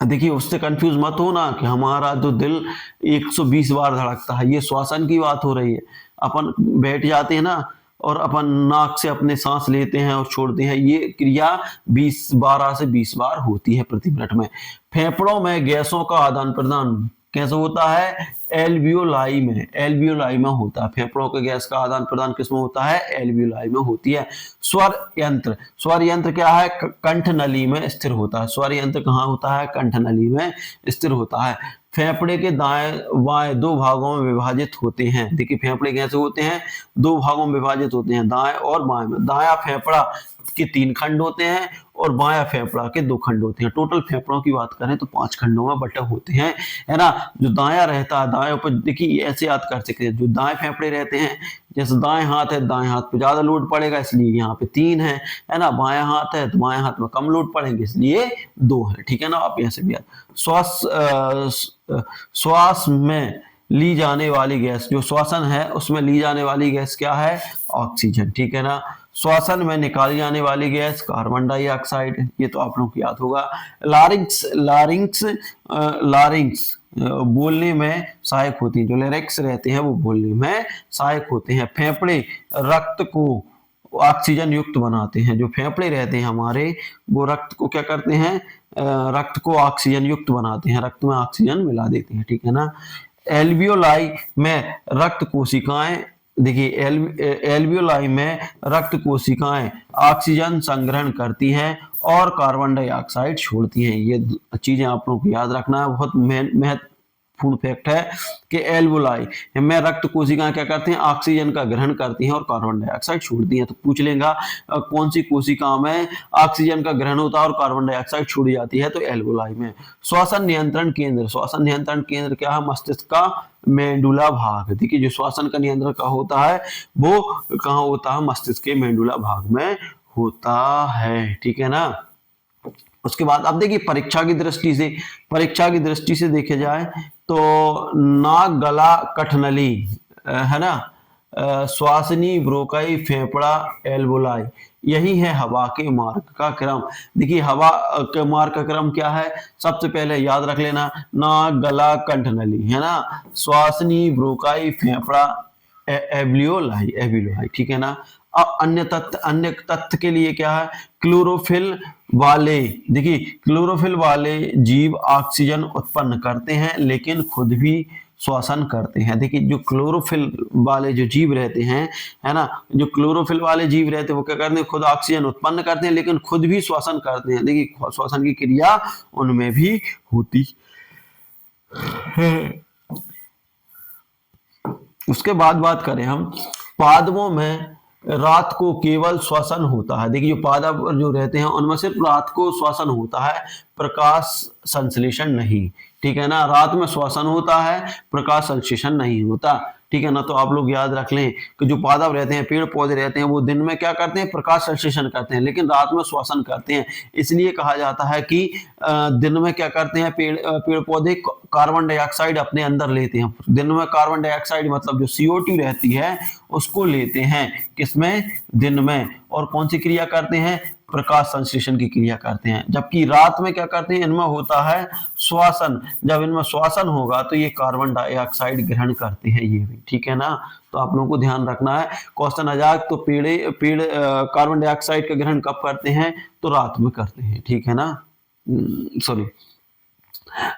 देखिए उससे कंफ्यूज मत हो ना कि हमारा जो दिल 120 बार धड़कता है, ये श्वसन की बात हो रही है। अपन बैठ जाते हैं ना और अपन नाक से अपने सांस लेते हैं और छोड़ते हैं, ये क्रिया 12 से 20 बार होती है प्रति मिनट में। फेफड़ों में गैसों का आदान प्रदान कैसे होता है, एल्वियोलाई में, एल्वियोलाई में होता है। फेफड़ों के गैस का आदान प्रदान किसमें होता है, एल्वियोलाई में होती है। स्वर यंत्र, स्वर यंत्र क्या है, कंठ नली में स्थिर होता है। स्वर यंत्र कहाँ होता है, कंठ नली में स्थिर होता है। फेफड़े के दाएं बाएं दो भागों में विभाजित होते हैं। देखिए फेफड़े कैसे होते हैं, दो भागों में विभाजित होते हैं, दाएं और बाएं में। दायां फेफड़ा के 3 खंड होते हैं और बायां फेफड़ा के 2 खंड होते हैं। टोटल फेफड़ों की बात करें तो 5 खंडों में बटे होते हैं, है ना। जो दायां रहता है, दाएं ऊपर, देखिए ऐसे याद कर सकते हैं, जो दाएं फेफड़े रहते हैं, जैसे दाएं हाथ है, दाएं हाथ पे ज्यादा लोड पड़ेगा इसलिए यहाँ पे 3 है ना। बायां हाथ है तो बाएं हाथ में कम लोड पड़ेंगे इसलिए 2 है, ठीक है ना। आप यहाँ से भी श्वास में ली जाने वाली गैस, जो श्वसन है उसमें ली जाने वाली गैस क्या है, ऑक्सीजन, ठीक है ना। श्वसन में निकाली जाने वाली गैस कार्बन डाइऑक्साइड, ये तो आप लोगों को याद होगा। लारिंक्स, लारिंक्स बोलने में सहायक होती है, जो लेरिक्स रहते हैं वो बोलने में सहायक होते हैं। फेफड़े रक्त को ऑक्सीजन युक्त बनाते हैं। जो फेफड़े रहते हैं हमारे वो रक्त को क्या करते हैं, रक्त को ऑक्सीजन युक्त बनाते हैं, रक्त में ऑक्सीजन मिला देते हैं, ठीक है ना। एल्वियोलाई में रक्त कोशिकाएं देखिए एल्वियोलाई में रक्त कोशिकाएं ऑक्सीजन संग्रहण करती हैं और कार्बन डाइऑक्साइड छोड़ती हैं। ये चीजें आप लोगों को याद रखना है, बहुत महत्वपूर्ण फैक्ट है कि एल्वियोलाई में रक्त कोशिकाएं क्या करती हैं, ऑक्सीजन का ग्रहण करती हैं और कार्बन डाइऑक्साइड छोड़ती हैं। तो पूछ लेगा कौन सी कोशिका में ऑक्सीजन का ग्रहण होता है और कार्बन डाइऑक्साइड छोड़ी जाती है, तो एल्वियोलाई में। श्वसन नियंत्रण केंद्र, श्वसन नियंत्रण केंद्र क्या है, मस्तिष्क का मेंडुला भाग। देखिए जो श्वसन का नियंत्रण का होता है वो कहाँ होता है, मस्तिष्क के मेंडुला भाग में होता है, ठीक है ना। उसके बाद अब देखिए परीक्षा की दृष्टि से देखे जाए तो नाक, गला, कठनली, है ना, श्वासनी, ब्रोकाई, फेफड़ा, एल्वोलाई, यही है हवा के मार्ग का क्रम। देखिए हवा के मार्ग का क्रम क्या है, सबसे पहले याद रख लेना, नाक, गला, कंठनली, है ना, श्वासनी, ब्रोकाई, फेफड़ा, एल्वोलाई, ठीक है ना। अब अन्य तथ्य के लिए क्या है, क्लोरोफिल वाले, देखिए क्लोरोफिल वाले जीव ऑक्सीजन उत्पन्न करते हैं लेकिन खुद भी श्वसन करते हैं। देखिए जो क्लोरोफिल वाले जो जीव रहते हैं, है ना, जो क्लोरोफिल वाले जीव रहते हैं वो क्या करते हैं, खुद ऑक्सीजन उत्पन्न करते हैं लेकिन खुद भी श्वसन करते हैं। देखिए श्वसन की क्रिया उनमें भी होती है। उसके बाद बात करें हम, पादपों में रात को केवल श्वसन होता है। देखिए जो पादप जो रहते हैं उनमें सिर्फ रात को श्वसन होता है, प्रकाश संश्लेषण नहीं, ठीक है ना। रात में श्वसन होता है, प्रकाश संश्लेषण नहीं होता, ठीक है ना। तो आप लोग याद रख लें कि जो पादप रहते हैं, पेड़ पौधे रहते हैं, वो दिन में क्या करते हैं, प्रकाश संश्लेषण करते हैं लेकिन रात में श्वसन करते हैं। इसलिए कहा जाता है कि दिन में क्या करते हैं, पेड़ पौधे कार्बन डाइऑक्साइड अपने अंदर लेते हैं। दिन में कार्बन डाइऑक्साइड मतलब जो CO2 रहती है उसको लेते हैं, किसमें, दिन में, और कौन सी क्रिया करते हैं, प्रकाश संश्लेषण की क्रिया करते हैं। जबकि रात में क्या करते हैं, इनमें होता है श्वसन। जब इनमें श्वसन होगा तो ये कार्बन डाइऑक्साइड ग्रहण करते हैं, ये भी, ठीक है ना। तो आप लोगों को ध्यान रखना है, क्वेश्चन आ जाए तो पेड़ कार्बन डाइऑक्साइड का ग्रहण कब करते हैं, तो रात में करते हैं, ठीक है ना, सॉरी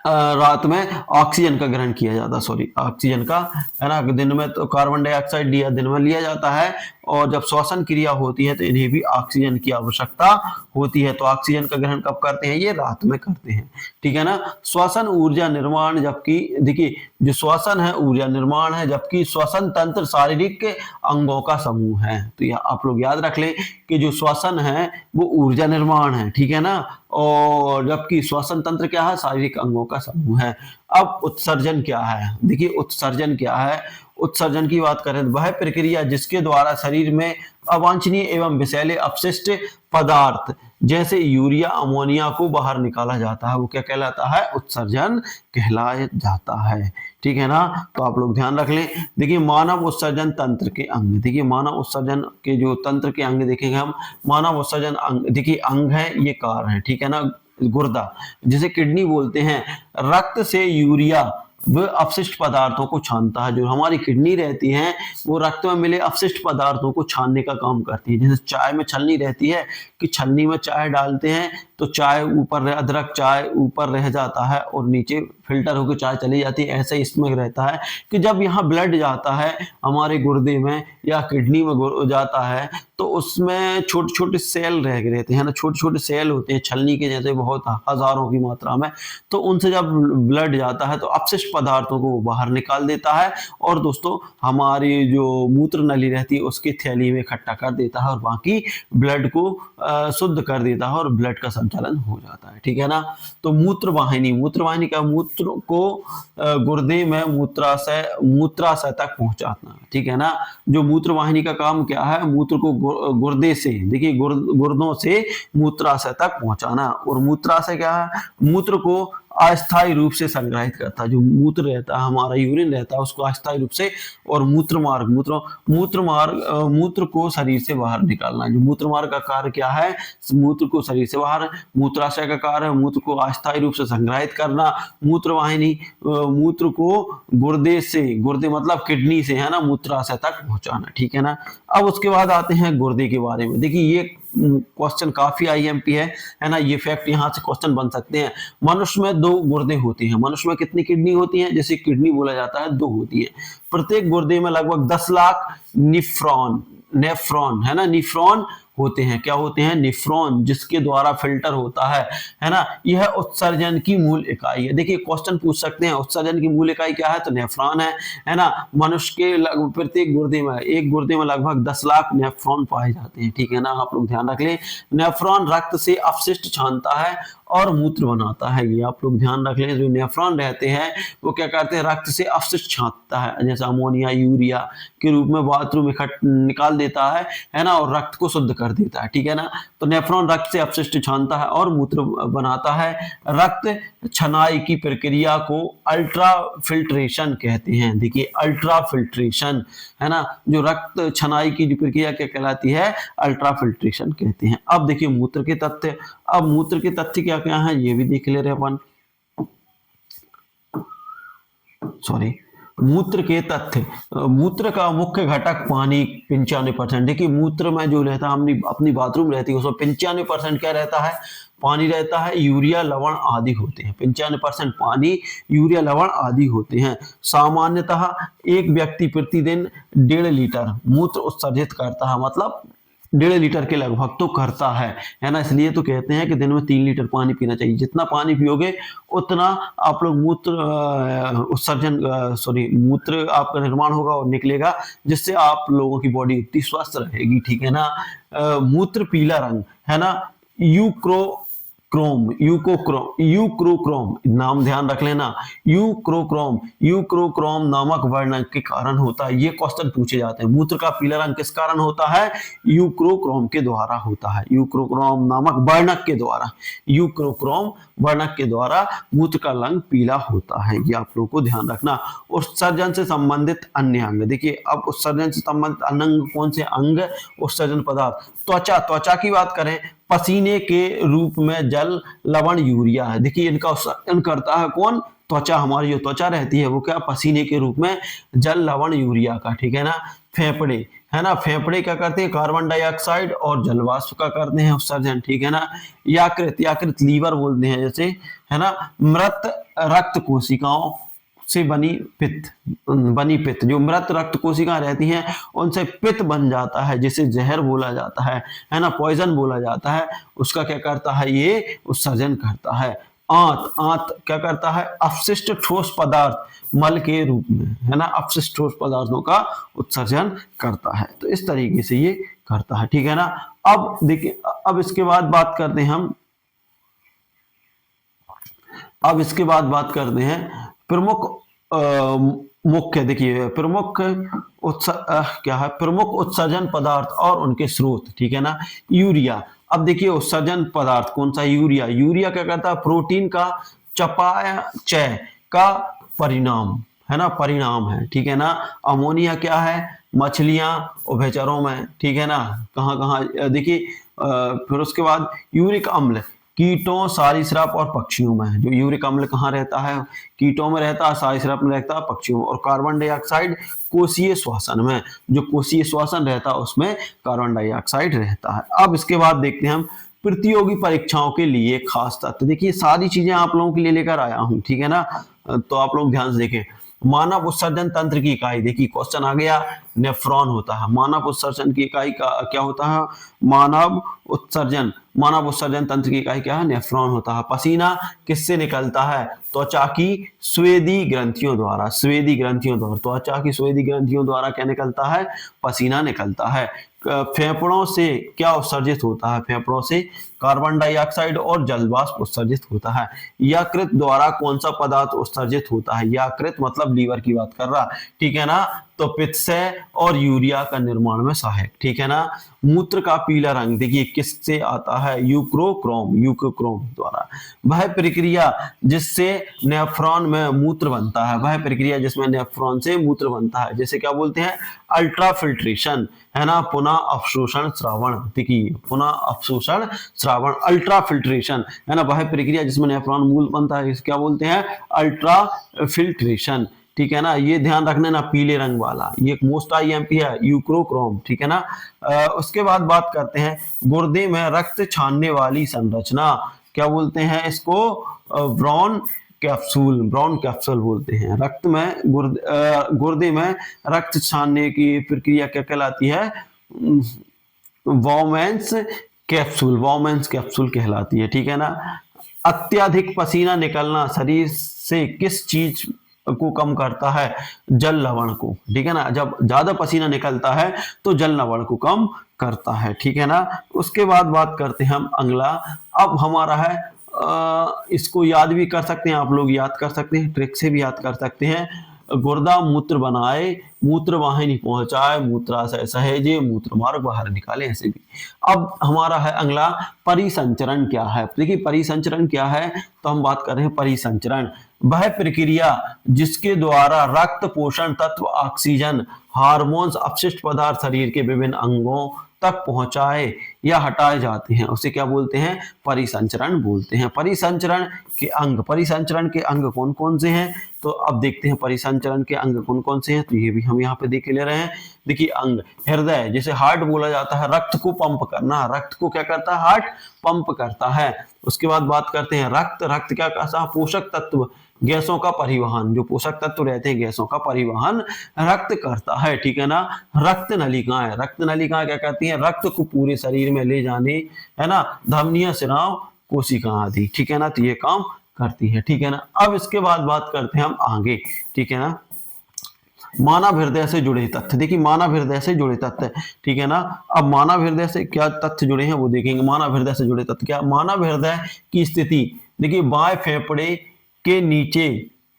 रात में ऑक्सीजन का ग्रहण किया जाता, सॉरी ऑक्सीजन का, है ना। दिन में तो कार्बन डाइऑक्साइड दिन में लिया जाता है और जब श्वसन क्रिया होती है तो इन्हें भी ऑक्सीजन की आवश्यकता होती है। तो ऑक्सीजन का ग्रहण कब करते हैं, ये रात में करते हैं, ठीक है ना। श्वसन ऊर्जा निर्माण, जबकि देखिए जो श्वसन है ऊर्जा निर्माण है, जबकि श्वसन तंत्र शारीरिक अंगों का समूह है। तो यह आप लोग याद रख लें कि जो श्वसन है वो ऊर्जा निर्माण है, ठीक है ना, और जबकि श्वसन तंत्र क्या है, शारीरिक अंगों का समूह है। अब उत्सर्जन क्या है, देखिए उत्सर्जन क्या है, उत्सर्जन की बात करें तो वह प्रक्रिया जिसके द्वारा शरीर में अवांछनीय एवं विषैले अपशिष्ट पदार्थ जैसे यूरिया, अमोनिया को बाहर निकाला जाता है, वो क्या कहलाता है, उत्सर्जन कहलाया जाता है, ठीक है ना। तो आप लोग ध्यान रख लें। देखिए मानव उत्सर्जन तंत्र के अंग, देखिए मानव उत्सर्जन के जो तंत्र के अंग देखेंगे हम, मानव उत्सर्जन अंग, देखिए अंग है ये कार है, ठीक है ना, गुर्दा जिसे किडनी बोलते हैं, रक्त से यूरिया वह अपशिष्ट पदार्थों को छानता है। जो हमारी किडनी रहती है वो रक्त में मिले अपशिष्ट पदार्थों को छानने का काम करती है। जैसे चाय में छलनी रहती है कि छलनी में चाय डालते हैं तो चाय ऊपर, अदरक चाय ऊपर रह जाता है और नीचे फिल्टर होकर चाय चली जाती है। ऐसे इसमें रहता है कि जब यहाँ ब्लड जाता है हमारे गुर्दे में या किडनी में जाता है तो उसमें छोटे छोटे सेल रहते हैं ना, छोटे छोटे सेल होते हैं छलनी के जैसे, बहुत हजारों की मात्रा में। तो उनसे जब ब्लड जाता है तो अपशिष्ट पदार्थों को वो बाहर निकाल देता है और दोस्तों हमारी जो मूत्र नली रहती है उसकी थैली में इकट्ठा कर देता है और बाकी ब्लड को शुद्ध कर देता है और ब्लड का संचालन हो जाता है, ठीक है ना। तो मूत्रवाहिनी का मूत्र को गुर्दे में मूत्राशय तक पहुंचाना, ठीक है ना। जो मूत्रवाहिनी का काम क्या है, मूत्र को गुर्दे से, देखिए गुर्दों से मूत्राशय तक पहुंचाना। और मूत्राशय क्या है, मूत्र को अस्थायी रूप से संग्रहित करता है। जो मूत्र रहता है हमारा, यूरिन रहता है, उसको अस्थायी रूप से, और मूत्र को शरीर से बाहर निकालना। जो मूत्र मार्ग का कार्य क्या है, मूत्र को शरीर से बाहर, मूत्राशय का कार्य है मूत्र को अस्थायी रूप से संग्रहित करना। मूत्रवाहिनी मूत्र को गुर्दे मतलब किडनी से, है ना, मूत्राशय तक पहुंचाना, ठीक है ना। अब उसके बाद आते हैं गुर्दे के बारे में। देखिए ये क्वेश्चन काफी आईएमपी है ना, ये फैक्ट यहाँ से क्वेश्चन बन सकते हैं। मनुष्य में 2 गुर्दे होती हैं। मनुष्य में कितनी किडनी होती हैं? जैसे किडनी बोला जाता है 2 होती है। प्रत्येक गुर्दे में लगभग 10 लाख नेफ्रॉन है ना, निफ्रॉन होते हैं। क्या होते हैं? निफ्रॉन, जिसके द्वारा फिल्टर होता है ना। यह उत्सर्जन की मूल इकाई है। देखिए क्वेश्चन पूछ सकते हैं उत्सर्जन की मूल इकाई क्या है, तो नेफ्रॉन है ना। मनुष्य के प्रत्येक गुर्दे में, एक गुर्दे में लगभग 10 लाख नेफ्रॉन पाए जाते हैं, ठीक है ना। आप लोग ध्यान रख लें, नेफ्रॉन रक्त से अपशिष्ट छानता है और मूत्र बनाता है। ये आप लोग ध्यान रख लें, जो नेफ्रॉन रहते हैं वो क्या करते हैं, रक्त से अपशिष्ट छानता है, जैसे अमोनिया, यूरिया के रूप में बाथरूम निकाल देता है ना, और रक्त को शुद्ध कर देता है, ठीक है ना। तो नेफ्रॉन रक्त से अपशिष्ट छानता है और मूत्र बनाता है। रक्त छनाई की प्रक्रिया को अल्ट्रा फिल्ट्रेशन कहते हैं। देखिए अल्ट्रा फिल्ट्रेशन है ना, जो रक्त छनाई की जो प्रक्रिया क्या कहलाती है, अल्ट्रा फिल्ट्रेशन कहते हैं। अब देखिए मूत्र के तथ्य, अब मूत्र के तथ्य क्या क्या है ये भी देख ले रहे अपन। सॉरी, मूत्र के तथ्य, मूत्र का मुख्य घटक पानी 95%। देखिए मूत्र में जो रहता है, हमने अपनी बाथरूम रहती है उसमें 95% क्या रहता है, पानी रहता है। यूरिया, लवण आदि होते हैं। 95% पानी, यूरिया, लवण आदि होते हैं। सामान्यतः एक व्यक्ति प्रतिदिन 1.5 लीटर मूत्र उत्सर्जित करता है, मतलब 1.5 लीटर के लगभग तो करता है ना। इसलिए तो कहते हैं कि दिन में 3 लीटर पानी पीना चाहिए। जितना पानी पियोगे उतना आप लोग मूत्र उत्सर्जन मूत्र आपका निर्माण होगा और निकलेगा, जिससे आप लोगों की बॉडी उतनी स्वस्थ रहेगी, ठीक है ना। मूत्र पीला रंग है ना, यूक्रोक्रोम नाम ध्यान रख लेना। यूक्रोक्रोम नामक वर्ण के कारण होता है। ये क्वेश्चन पूछे जाते हैं, मूत्र का पीला रंग किस कारण होता है, यूक्रोक्रोम के द्वारा होता है। यूक्रोक्रोम नामक वर्णक के द्वारा, यूक्रोक्रोम वर्णक के द्वारा मूत्र का रंग पीला होता है। ये आप लोगों को ध्यान रखना। उत्सर्जन से संबंधित अन्य अंग, देखिए अब उत्सर्जन से संबंधित अन्य अंग कौन से अंग, उत्सर्जन पदार्थ। त्वचा की बात करें, पसीने के रूप में जल, लवण, यूरिया है। देखिए इनका उत्सर्जन करता है कौन, त्वचा। हमारी जो त्वचा रहती है वो क्या, पसीने के रूप में जल, लवण, यूरिया का, ठीक है ना। फेफड़े है ना, फेफड़े क्या करते हैं, कार्बन डाइऑक्साइड और जलवाष्प का करते हैं उत्सर्जन, ठीक है ना। यकृत लीवर बोलते हैं जैसे, है ना। मृत रक्त कोशिकाओं से बनी पित्त, जो मृत रक्त कोशिकाएं रहती हैं उनसे पित्त बन जाता है, जिसे जहर बोला जाता है ना, पॉइजन बोला जाता है। उसका क्या करता है, ये उत्सर्जन करता है। आंत क्या करता है, अपशिष्ट ठोस पदार्थ मल के रूप में, है ना, अपशिष्ट ठोस पदार्थों का उत्सर्जन करता है। तो इस तरीके से ये करता है, ठीक है ना। अब देखिए, अब इसके बाद बात करते हैं हम, अब इसके बाद बात करते हैं प्रमुख मुख्य, देखिए प्रमुख क्या है, प्रमुख उत्सर्जन पदार्थ और उनके स्रोत, ठीक है ना। यूरिया, अब देखिए उत्सर्जन पदार्थ कौन सा, यूरिया क्या करता है, प्रोटीन का चयापचय का परिणाम है ना, परिणाम है, ठीक है ना। अमोनिया क्या है, मछलियां, उभयचरों में, ठीक है ना, कहाँ कहाँ देखिए। फिर उसके बाद यूरिक अम्ल, कीटों, सरीसृप और पक्षियों में। जो यूरिक अम्ल कहाँ रहता है, कीटों में रहता है, सरीसृप में रहता है, पक्षियों। और कार्बन डाइऑक्साइड कोशीय श्वसन में, जो कोशीय श्वसन रहता है उसमें कार्बन डाइऑक्साइड रहता है। अब इसके बाद देखते हैं हम प्रतियोगी परीक्षाओं के लिए खास तथ्य। देखिए सारी चीजें आप लोगों के लिए लेकर आया हूं, ठीक है ना। तो आप लोग ध्यान से देखें। मानव उत्सर्जन तंत्र की इकाई, देखिए क्वेश्चन आ गया, नेफ्रॉन होता है। मानव उत्सर्जन की इकाई का क्या होता है, मानव उत्सर्जन तंत्र की इकाई क्या है, नेफ्रॉन होता है। पसीना किससे निकलता है, त्वचा की स्वेदी ग्रंथियों द्वारा, त्वचा की स्वेदी ग्रंथियों द्वारा क्या निकलता है, पसीना निकलता है। फेफड़ों से क्या उत्सर्जित होता है, फेफड़ों से कार्बन डाइऑक्साइड और जलवाष्प उत्सर्जित होता है। यकृत द्वारा कौन सा पदार्थ उत्सर्जित होता है, यकृत मतलब लीवर की बात कर रहा, ठीक है ना। तो पित्त से और यूरिया का निर्माण में सहायक, ठीक है ना। मूत्र का पीला रंग देखिए किससे आता है, यूक्रोक्रोम द्वारा। वह प्रक्रिया जिससे नेफ्रॉन में मूत्र बनता है, वह प्रक्रिया जिसमें नेफ्रॉन से मूत्र बनता है, जैसे क्या बोलते हैं, अल्ट्रा फिल्ट्रेशन, है ना। पुनः अवशोषण श्रावण, देखिए पुनः अवशोषण श्रावण, अल्ट्रा फिल्ट्रेशन, है ना। वह प्रक्रिया जिसमें नेफ्रॉन मूल बनता है, क्या बोलते हैं, अल्ट्रा फिल्ट्रेशन। ठीक है ना, ये ध्यान रखना ना, पीले रंग वाला, ये मोस्ट आईएमपी है, यूक्रोक्रोम, ठीक है ना। उसके बाद बात करते हैं गुर्दे में रक्त छानने वाली संरचना, क्या बोलते हैं इसको, ब्राउन कैप्सूल, ब्राउन कैप्सूल बोलते हैं। रक्त में गुर्दे में रक्त छानने की प्रक्रिया क्या कहलाती है, वॉमेंस कैप्सूल, वॉमेंस कैप्सूल कहलाती है, ठीक है ना। अत्यधिक पसीना निकलना शरीर से किस चीज को कम करता है, जल लवण को, ठीक है ना। जब ज्यादा पसीना निकलता है तो जल लवण को कम करता है, ठीक है ना। उसके बाद बात करते हैं हम अगला, अब हमारा है इसको याद भी कर सकते हैं आप लोग, याद कर सकते हैं, ट्रिक से भी याद कर सकते हैं। गुर्दा मूत्र बनाए, मूत्र वाहिनी पहुंचाए, मूत्राशय सहेजे, मूत्र मार्ग बाहर निकाले, ऐसे भी। अब हमारा है अगला, परिसंचरण क्या है। देखिए परिसंचरण क्या है, तो हम बात कर रहे हैं परिसंचरण, वह प्रक्रिया जिसके द्वारा रक्त, पोषण तत्व, ऑक्सीजन, हार्मोन्स, अपशिष्ट पदार्थ शरीर के विभिन्न अंगों तक पहुंचाए या हटाए जाते हैं, उसे क्या बोलते हैं, परिसंचरण बोलते हैं। परिसंचरण के अंग कौन कौन से हैं, तो अब देखते हैं परिसंचरण के अंग कौन कौन से हैं, तो ये भी हम यहाँ पे देख ले रहे हैं। देखिए अंग, हृदय, जैसे हार्ट बोला जाता है, रक्त को पंप करना, रक्त को क्या करता है, हार्ट पंप करता है। उसके बाद बात करते हैं रक्त, रक्त क्या करता है, पोषक तत्व, गैसों का परिवहन, जो पोषक तत्व रहते हैं गैसों का परिवहन रक्त करता है, ठीक है ना। रक्त नलिकाएं, रक्त नलिकाएं क्या करती हैं, रक्त को पूरे शरीर में ले जाने, है ना, धमनियां, स्राव, कोशिकाएं आदि, ठीक है ना, तो ये काम करती है, ठीक है ना। अब इसके बाद बात करते हैं हम आगे, ठीक है ना, मानव हृदय से जुड़े तथ्य। देखिए मानव हृदय से जुड़े तथ्य, ठीक है ना। अब मानव हृदय से क्या तथ्य जुड़े हैं वो देखेंगे। मानव हृदय से जुड़े तथ्य क्या, मानव हृदय की स्थिति, देखिए बाएं फेफड़े के नीचे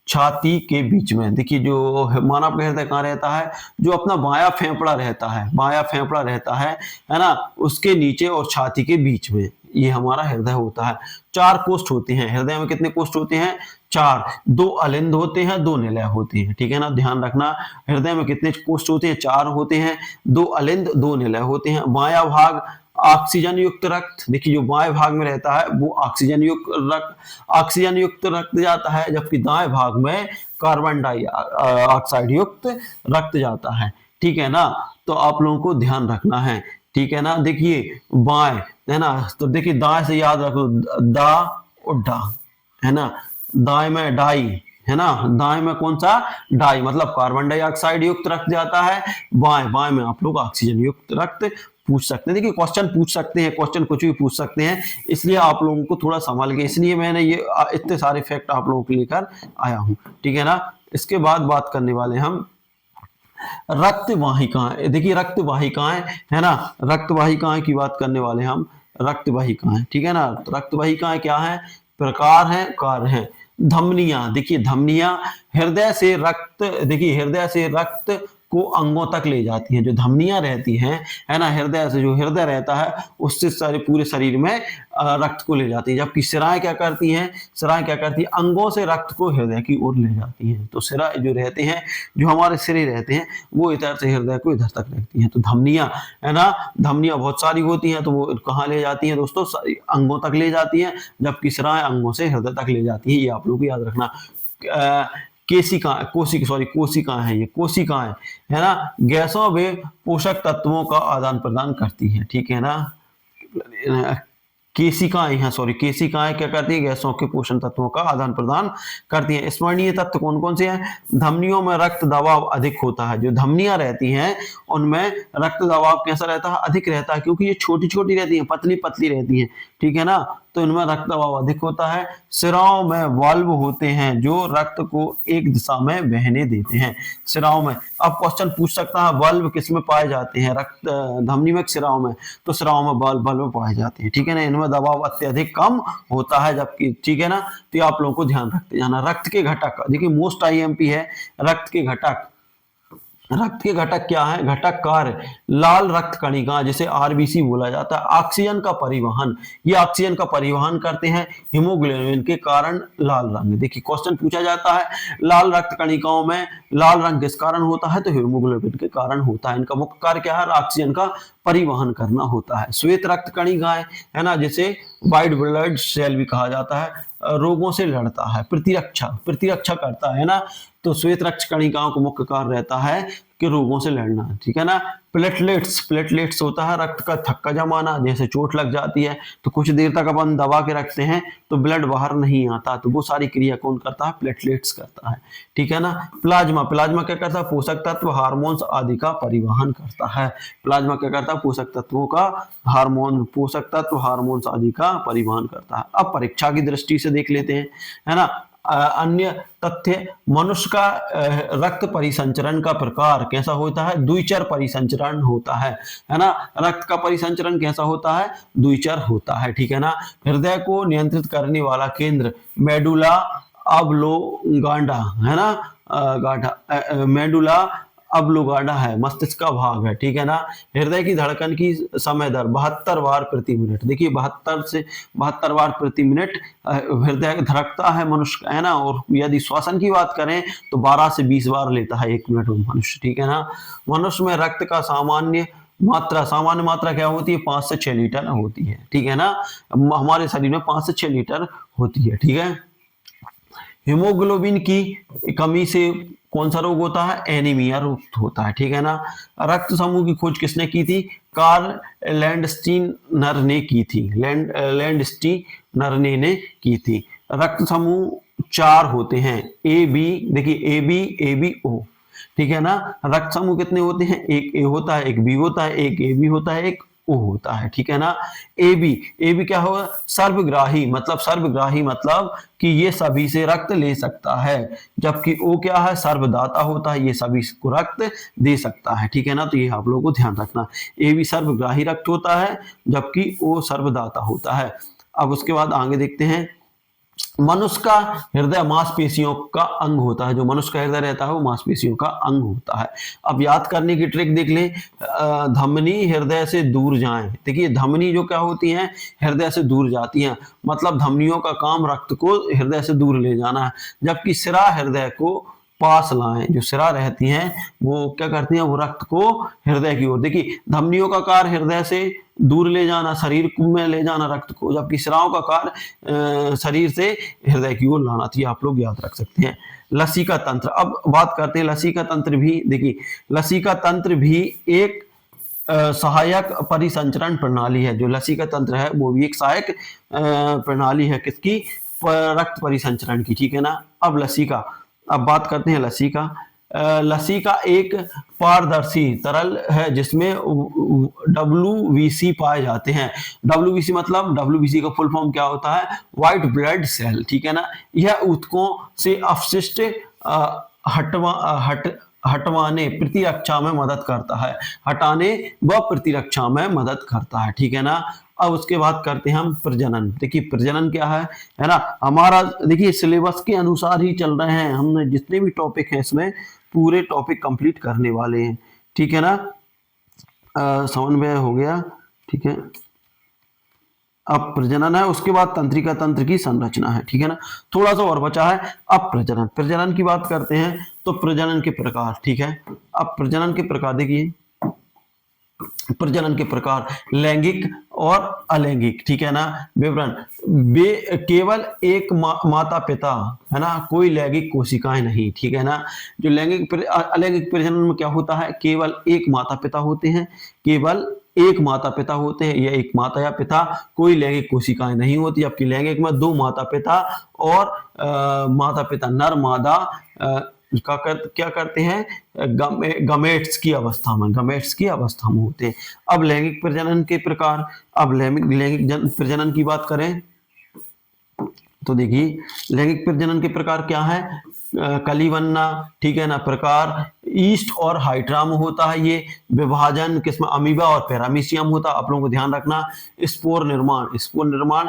छाती के बीच में, देखिए जो मानव का हृदय कहाँ रहता है, जो अपना बायां फेफड़ा रहता है, बायां फेफड़ा रहता है ना, उसके नीचे और छाती के बीच में ये हमारा हृदय होता है। 4 कोष्ठ होते हैं हृदय में, कितने कोष्ठ होते हैं, 4, 2 अलिंद होते हैं, 2 निलय होते हैं, ठीक है ना, ध्यान रखना। हृदय में कितने कोष्ठ होते हैं, 4 होते हैं, 2 अलिंद, 2 निलय होते हैं। बायां भाग ऑक्सीजन युक्त रक्त, देखिए जो बाएं भाग में रहता है वो ऑक्सीजन युक्त रक्त जाता है, जबकि दाएं भाग में कार्बन डाइऑक्साइड युक्त रक्त जाता है, ठीक है ना। तो आप लोगों को ध्यान रखना है, ठीक है ना। देखिए बाएं, है ना, तो देखिए दाएं से याद रखो, दा और डा, है ना, दाएं में डाई, है ना, दाएं में कौन सा, डाई, मतलब कार्बन डाइऑक्साइड युक्त रक्त जाता है, बाएं में आप लोग ऑक्सीजन युक्त रक्त पूछ सकते हैं। देखिए क्वेश्चन पूछ सकते हैं, क्वेश्चन कुछ भी पूछ सकते हैं, इसलिए आप लोगों को थोड़ा संभाल के, इसलिए मैंने ये इतने सारे फैक्ट आप लोगों के लेकर आया हूं, ठीक है ना। इसके बाद बात करने वाले हम रक्त वाहिकाएं। देखिए रक्त वाहिकाएं, है ना, रक्त वाहिकाएं की बात करने वाले हम, रक्त वाहिकाएं, ठीक है ना। तो रक्त वाहिकाएं क्या है, प्रकार है, कार्य है। धमनियां, देखिए धमनियां हृदय से रक्त, देखिए हृदय से रक्त को अंगों तक ले जाती हैं। जो धमनियां रहती हैं, है ना, हृदय से, जो हृदय रहता है उससे सारे पूरे शरीर में रक्त को ले जाती है। जबकि सिराएं क्या करती हैं, सिराएं क्या करती हैं, अंगों से रक्त को हृदय की ओर ले जाती हैं। तो सिरा जो रहते हैं, जो हमारे सिरे रहते हैं, वो इधर से हृदय को इधर तक रखती हैं। तो धमनियां, है ना, धमनियां बहुत सारी होती हैं, तो वो कहाँ ले जाती हैं दोस्तों, अंगों तक ले जाती हैं, जबकि सिराएं अंगों से हृदय तक ले जाती है। ये आप लोग को याद रखना। कोशिकाएं हैं, ये कोशिकाएं, है ना, गैसों व पोषक तत्वों का आदान प्रदान करती हैं, ठीक है ना। केशिकाएं हैं, केशिकाएं क्या करती हैं, गैसों के पोषण तत्वों का आदान प्रदान करती हैं। स्मरणीय तत्व कौन कौन से हैं, धमनियों में रक्त दबाव अधिक होता है। जो धमनियां रहती हैं उनमें रक्त दबाव कैसा रहता है, अधिक रहता है, क्योंकि ये छोटी छोटी रहती हैं, पतली पतली रहती हैं, ठीक है ना, तो इनमें रक्त दबाव अधिक होता है। सिराओं में वाल्व होते हैं जो रक्त को एक दिशा में बहने देते हैं। सिराओं में, अब क्वेश्चन पूछ सकता है वाल्व किस में पाए जाते हैं, रक्त धमनी में, सिराओं में, तो सिराओं में वाल्व पाए जाते हैं, ठीक है ना। इनमें दबाव अत्यधिक कम होता है, जबकि, ठीक है ना, तो आप लोगों को ध्यान रखते जाना। रक्त के घटक, देखिए मोस्ट आईएमपी है, रक्त के घटक, रक्त के घटक क्या है, घटक कार्य, लाल रक्त कणिका जिसे आरबीसी बोला जाता है, ऑक्सीजन का परिवहन, ये ऑक्सीजन का परिवहन करते हैं, हीमोग्लोबिन के कारण लाल रंग। देखिए क्वेश्चन पूछा जाता है लाल रक्त कणिकाओं में लाल रंग किस कारण होता है, तो हीमोग्लोबिन के कारण होता है। इनका मुख्य कार्य क्या है, ऑक्सीजन का परिवहन करना होता है। श्वेत रक्त कणिकाएं, है ना, जिसे व्हाइट ब्लड सेल भी कहा जाता है, रोगों से लड़ता है, प्रतिरक्षा प्रतिरक्षा करता है ना। तो श्वेत रक्त कणिकाओं को मुख्य कार्य रहता है कि रोगों से लड़ना, ठीक है ना। प्लेटलेट्स, प्लेटलेट्स होता है रक्त का थक्का जमाना, जैसे चोट लग जाती है तो कुछ देर तक अपन दबा के रखते हैं तो ब्लड बाहर नहीं आता, तो वो सारी क्रिया कौन करता है? प्लेटलेट्स करता है, ठीक है ना। प्लाज्मा, प्लाज्मा क्या करता है? पोषक तत्व, हार्मोन्स आदि का परिवहन करता है। प्लाज्मा क्या करता है? पोषक तत्वों का हार्मोन, पोषक तत्व हार्मोन्स आदि का परिवहन करता है। अब परीक्षा की दृष्टि से देख लेते हैं, है ना। अन्य तथ्य, मनुष्य का रक्त परिसंचरण का प्रकार कैसा होता है? द्विचर परिसंचरण होता है ना। रक्त का परिसंचरण कैसा होता है? द्विचर होता है, ठीक है ना। हृदय को नियंत्रित करने वाला केंद्र मेडुला ऑब्लोंगाटा, है ना, गाढ़ा मेडुला अब्लोगाडा है, मस्तिष्क का भाग है, ठीक है ना। हृदय की धड़कन की समय दर 72 बार प्रति मिनट। देखिए 72 बार प्रति मिनट हृदय धड़कता है मनुष्य, है ना। और यदि श्वसन की बात करें तो 12 से 20 बार लेता है 1 मिनट में मनुष्य, ठीक है ना। मनुष्य में रक्त का सामान्य मात्रा क्या होती है? 5 से 6 लीटर होती है, ठीक है ना। हमारे शरीर में 5 से 6 लीटर होती है, ठीक है। हीमोग्लोबिन की कमी से कौन सा रोग होता है? एनीमिया रोग होता है, ठीक है ना। रक्त समूह की खोज किसने की थी? कार्ल लैंडस्टीनर ने की थी, लैंडस्टीनर ने की थी। रक्त समूह 4 होते हैं, ए बी, देखिए ए बी ओ, ठीक है ना। रक्त समूह कितने होते हैं? एक ए होता है, एक बी होता है, एक ए बी होता है, एक ओ होता है, ठीक है ना। ए बी क्या होगा? सर्वग्राही मतलब कि ये सभी से रक्त ले सकता है, जबकि ओ क्या है? सर्वदाता होता है, ये सभी को रक्त दे सकता है, ठीक है ना। तो ये आप लोगों को ध्यान रखना, ए बी सर्वग्राही रक्त होता है जबकि ओ सर्वदाता होता है। अब उसके बाद आगे देखते हैं, मनुष्य का हृदय मांसपेशियों का अंग होता है। जो मनुष्य का हृदय रहता है वो मांसपेशियों का अंग होता है। अब याद करने की ट्रिक देख लें, धमनी हृदय से दूर जाएं। देखिए धमनी जो क्या होती हैं? हृदय से दूर जाती हैं, मतलब धमनियों का काम रक्त को हृदय से दूर ले जाना है, जबकि सिरा हृदय को पास लाएं। जो सिरा रहती हैं वो क्या करती हैं? वो रक्त को हृदय की ओर, देखिए धमनियों का कार्य हृदय से दूर ले जाना, शरीर में ले जाना रक्त को, जबकि सिराओं का कार्य शरीर से हृदय की ओर लाना। थी आप लोग याद रख सकते हैं। लसिका तंत्र, अब बात करते हैं लसिका तंत्र भी। देखिए लसिका तंत्र भी एक सहायक परिसंचरण प्रणाली है। जो लसिका तंत्र है वो भी एक सहायक प्रणाली है, किसकी? रक्त परिसंचरण की, ठीक है ना। अब बात करते हैं लसिका। लसिका एक पारदर्शी तरल है जिसमें WBC पाए जाते हैं। WBC मतलब, WBC का फुल फॉर्म क्या होता है? व्हाइट ब्लड सेल, ठीक है ना। यह ऊतकों से अपशिष्ट हटवाने प्रतिरक्षा में मदद करता है, हटाने व प्रतिरक्षा में मदद करता है, ठीक है ना। अब उसके बाद करते हैं हम प्रजनन। देखिए प्रजनन क्या है ना। हमारा देखिए सिलेबस के अनुसार ही चल रहे हैं, हमने जितने भी टॉपिक हैं इसमें पूरे टॉपिक कंप्लीट करने वाले हैं, ठीक है ना। समझ में हो गया, ठीक है। अब प्रजनन है, उसके बाद तंत्रिका तंत्र की संरचना है, ठीक है ना। थोड़ा सा और बचा है। अब प्रजनन की बात करते हैं तो प्रजनन के प्रकार, ठीक है। अब प्रजनन के प्रकार देखिए, प्रजनन के प्रकार लैंगिक और अलैंगिक, ठीक है ना। विवरण, केवल एक माता पिता, है ना, कोई लैंगिक कोशिकाएं नहीं, ठीक है ना। जो अलैंगिक प्रजनन में क्या होता है? केवल एक माता पिता होते हैं, केवल एक माता पिता होते हैं, या एक माता या पिता, कोई लैंगिक कोशिकाएं नहीं होती। जबकि लैंगिक में 2 माता पिता और माता पिता नर मादा क्या करते हैं? गमेट्स की अवस्था में होते हैं। अब लैंगिक प्रजनन के प्रकार, अब लैंगिक प्रजनन की बात करें तो देखिए लैंगिक प्रजनन के प्रकार क्या है? कलीबन्ना, ठीक है ना, प्रकार ईस्ट और हाइड्रा में होता है। ये विभाजन किसमें? अमीबा और पैरामीशियम होता है। आप लोगों को ध्यान रखना। स्पोर निर्माण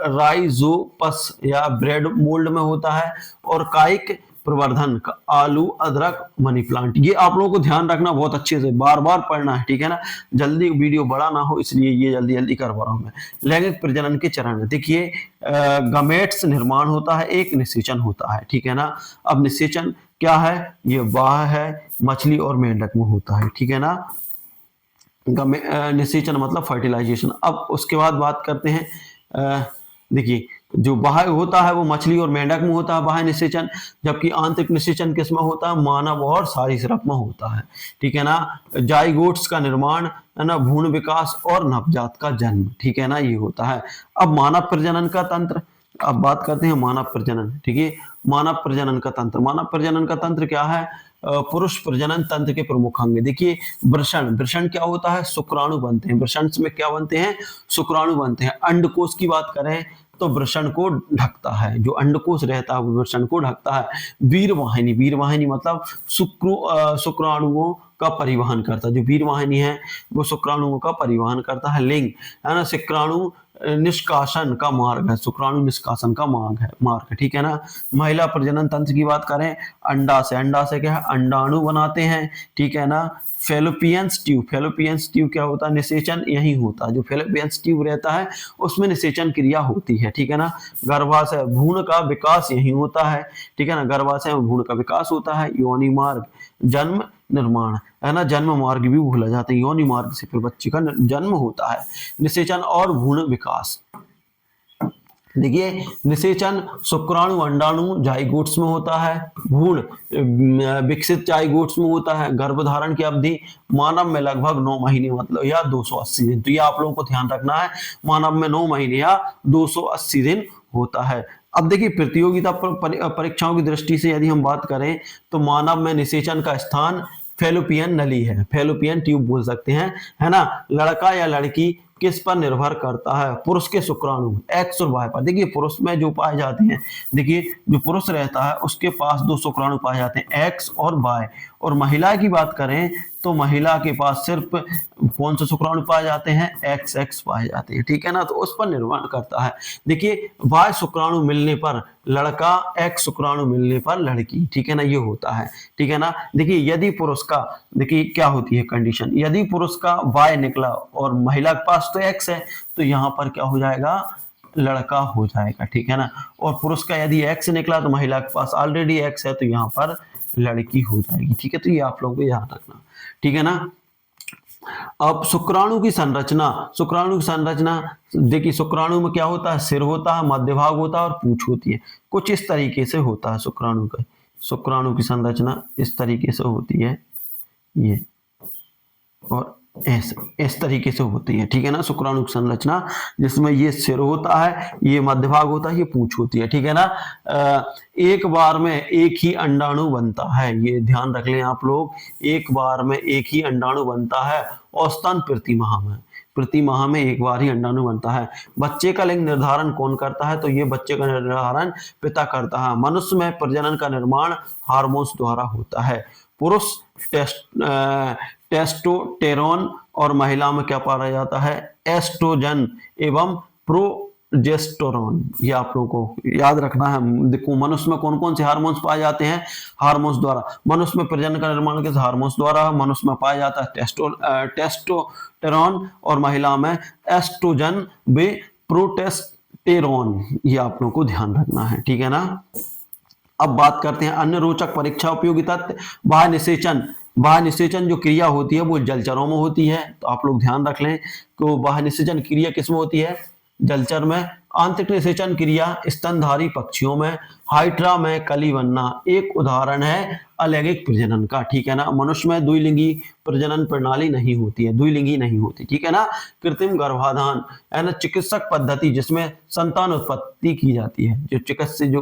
राइजोपस या ब्रेड मोल्ड में होता है। और कायिक प्रवर्धन आलू, अदरक, मनी प्लांट। ये आप लोगों को ध्यान रखना, बहुत अच्छे से बार बार पढ़ना है, ठीक है ना। जल्दी वीडियो बड़ा ना हो इसलिए ये जल्दी करवा रहा हूं मैं। लैंगिक प्रजनन के चरण देखिए, गमेट्स निर्माण होता है, एक निषेचन होता है, ठीक है ना। अब निषेचन क्या है? ये वाह है, मछली और मेंढक में होता है, ठीक है ना। निषेचन मतलब फर्टिलाइजेशन। अब उसके बाद बात करते हैं, देखिए जो बाह्य होता है वो मछली और मेंढक में होता है बाह्य निषेचन, जबकि आंतरिक निषेचन किसमें होता है, मानव और सरीसृप में होता है। ठीक है ना। जाइगोट्स का निर्माण, है ना, भ्रूण विकास और नवजात का जन्म, ठीक है ना, ये होता है। अब मानव प्रजनन का तंत्र, अब बात करते हैं मानव प्रजनन। ठीक है, मानव प्रजनन का तंत्र, मानव प्रजनन का तंत्र क्या है, पुरुष प्रजनन तंत्र के प्रमुख अंग। देखिए वृषण, वृषण क्या होता है, शुक्राणु बनते हैं, वृषण में क्या बनते हैं, शुक्राणु बनते हैं। अंडकोश की बात करें तो वृषण को ढकता है, जो अंडकोश रहता है वो वृषण को ढकता है। वीरवाहिनी, वीरवाहिनी मतलब शुक्राणुओं का परिवहन करता है, जो वीरवाहिनी है वो शुक्राणुओं का परिवहन करता है। लिंग, है ना, शुक्राणु निष्कासन का मार्ग है, शुक्राणु निष्कासन का मार्ग, ठीक है ना। महिला प्रजनन तंत्र की बात करें, अंडा से, अंडा से क्या है, अंडाणु बनाते हैं, ठीक है ना। फेलोपियंस ट्यूब, फेलोपियंस ट्यूब क्या होता है, निषेचन यही होता है, जो फेलोपियंस ट्यूब रहता है उसमें निषेचन क्रिया होती है, ठीक है ना। गर्भाशय, भ्रूण का विकास यही होता है, ठीक है ना, गर्भाशय में भ्रूण का विकास होता है। योनि मार्ग, जन्म निर्माण, है ना, जन्म मार्ग भी भूला जाता है, योनि मार्ग से फिर बच्चे का जन्म होता है। निषेचन और भ्रूण विकास, देखिए निषेचन शुक्राणु अंडाणु जाइगोट्स में होता है, भ्रूण विकसित जाइगोट्स में होता है। गर्भधारण की अवधि मानव में लगभग 9 महीने मतलब या 280 दिन, तो ये आप लोगों को ध्यान रखना है, मानव में 9 महीने या 280 दिन होता है। अब देखिए प्रतियोगिता परीक्षाओं की दृष्टि से यदि हम बात करें तो मानव में निषेचन का स्थान फेलोपियन नली है, फेलोपियन ट्यूब बोल सकते हैं, है ना। लड़का या लड़की किस पर निर्भर करता है, पुरुष के शुक्राणु एक्स और वाई पर। देखिए पुरुष में जो पाए जाते हैं, देखिए जो पुरुष रहता है उसके पास 2 शुक्राणु पाए जाते हैं, एक्स और वाई। और महिला की बात करें तो महिला के पास सिर्फ कौन से शुक्राणु पाए जाते हैं, एक्स एक्स पाए जाते हैं, ठीक है ना। तो उस पर निर्भर करता है। देखिए वाई शुक्राणु मिलने पर लड़का, एक्स शुक्राणु मिलने पर लड़की, ठीक है ना, ये होता है, ठीक है ना। देखिए यदि पुरुष का, देखिए क्या होती है कंडीशन, यदि पुरुष का वाई निकला और महिला के पास तो एक्स है, तो यहाँ पर क्या हो जाएगा, लड़का हो जाएगा, ठीक है ना। और पुरुष का यदि एक्स निकला तो महिला के पास ऑलरेडी एक्स है, तो यहाँ पर लड़की हो जाएगी, ठीक है। तो ये आप लोगों को याद रखना, ठीक है ना। अब शुक्राणु की संरचना, शुक्राणु की संरचना देखिए, शुक्राणु में क्या होता है, सिर होता है, मध्य भाग होता है और पूंछ होती है। कुछ इस तरीके से होता है शुक्राणु का, शुक्राणु की संरचना इस तरीके से होती है, ये और इस तरीके से होती है, ठीक है ना, शुक्राणु की संरचना, जिसमें ये सिर होता है, ये मध्य भाग होता है, ये पूंछ होती है, ठीक है ना। एक बार में एक ही अंडाणु बनता है, ये ध्यान रख लें आप लोग, एक बार में एक ही अंडाणु बनता है, औसतन प्रति माह में एक बार ही अंडाणु बनता है। बच्चे का लिंग निर्धारण कौन करता है, तो ये बच्चे का निर्धारण पिता करता है। मनुष्य में प्रजनन का निर्माण हार्मोन्स द्वारा होता है। पुरुष टेस्टोस्टेरोन और महिला में क्या पाया जाता है, एस्ट्रोजन एवं प्रोजेस्टेरोन, ये आप लोगों को याद रखना है। देखो मनुष्य में कौन कौन से हार्मोन्स पाए जाते हैं, हार्मोन्स द्वारा। मनुष्य में प्रजनन का निर्माण किस हार्मोन्स द्वारा, मनुष्य में पाया जाता है टेस्टोस्टेरोन और महिला में एस्ट्रोजन व प्रोजेस्टेरोन, ये आप लोगों को ध्यान रखना है, ठीक है ना। अब बात करते हैं अन्य रोचक परीक्षा उपयोगी तथ्य। बाह्य निषेचन, बाह्य निषेचन जो क्रिया होती है वो जलचरों में होती है, तो आप लोग ध्यान रख लें कि बाह्य निषेचन क्रिया किसमें होती है, जलचर में। आंतरिक निषेचन क्रिया स्तनधारी पक्षियों में, हाइड्रा में कली बनना एक उदाहरण है अलैंगिक प्रजनन का, ठीक है ना। मनुष्य में द्विलिंगी प्रजनन प्रणाली नहीं होती है, द्विलिंगी नहीं होती, ठीक है ना। कृत्रिम गर्भाधान, है ना, चिकित्सक पद्धति जिसमें संतान उत्पत्ति की जाती है, जो चिकित्सा जो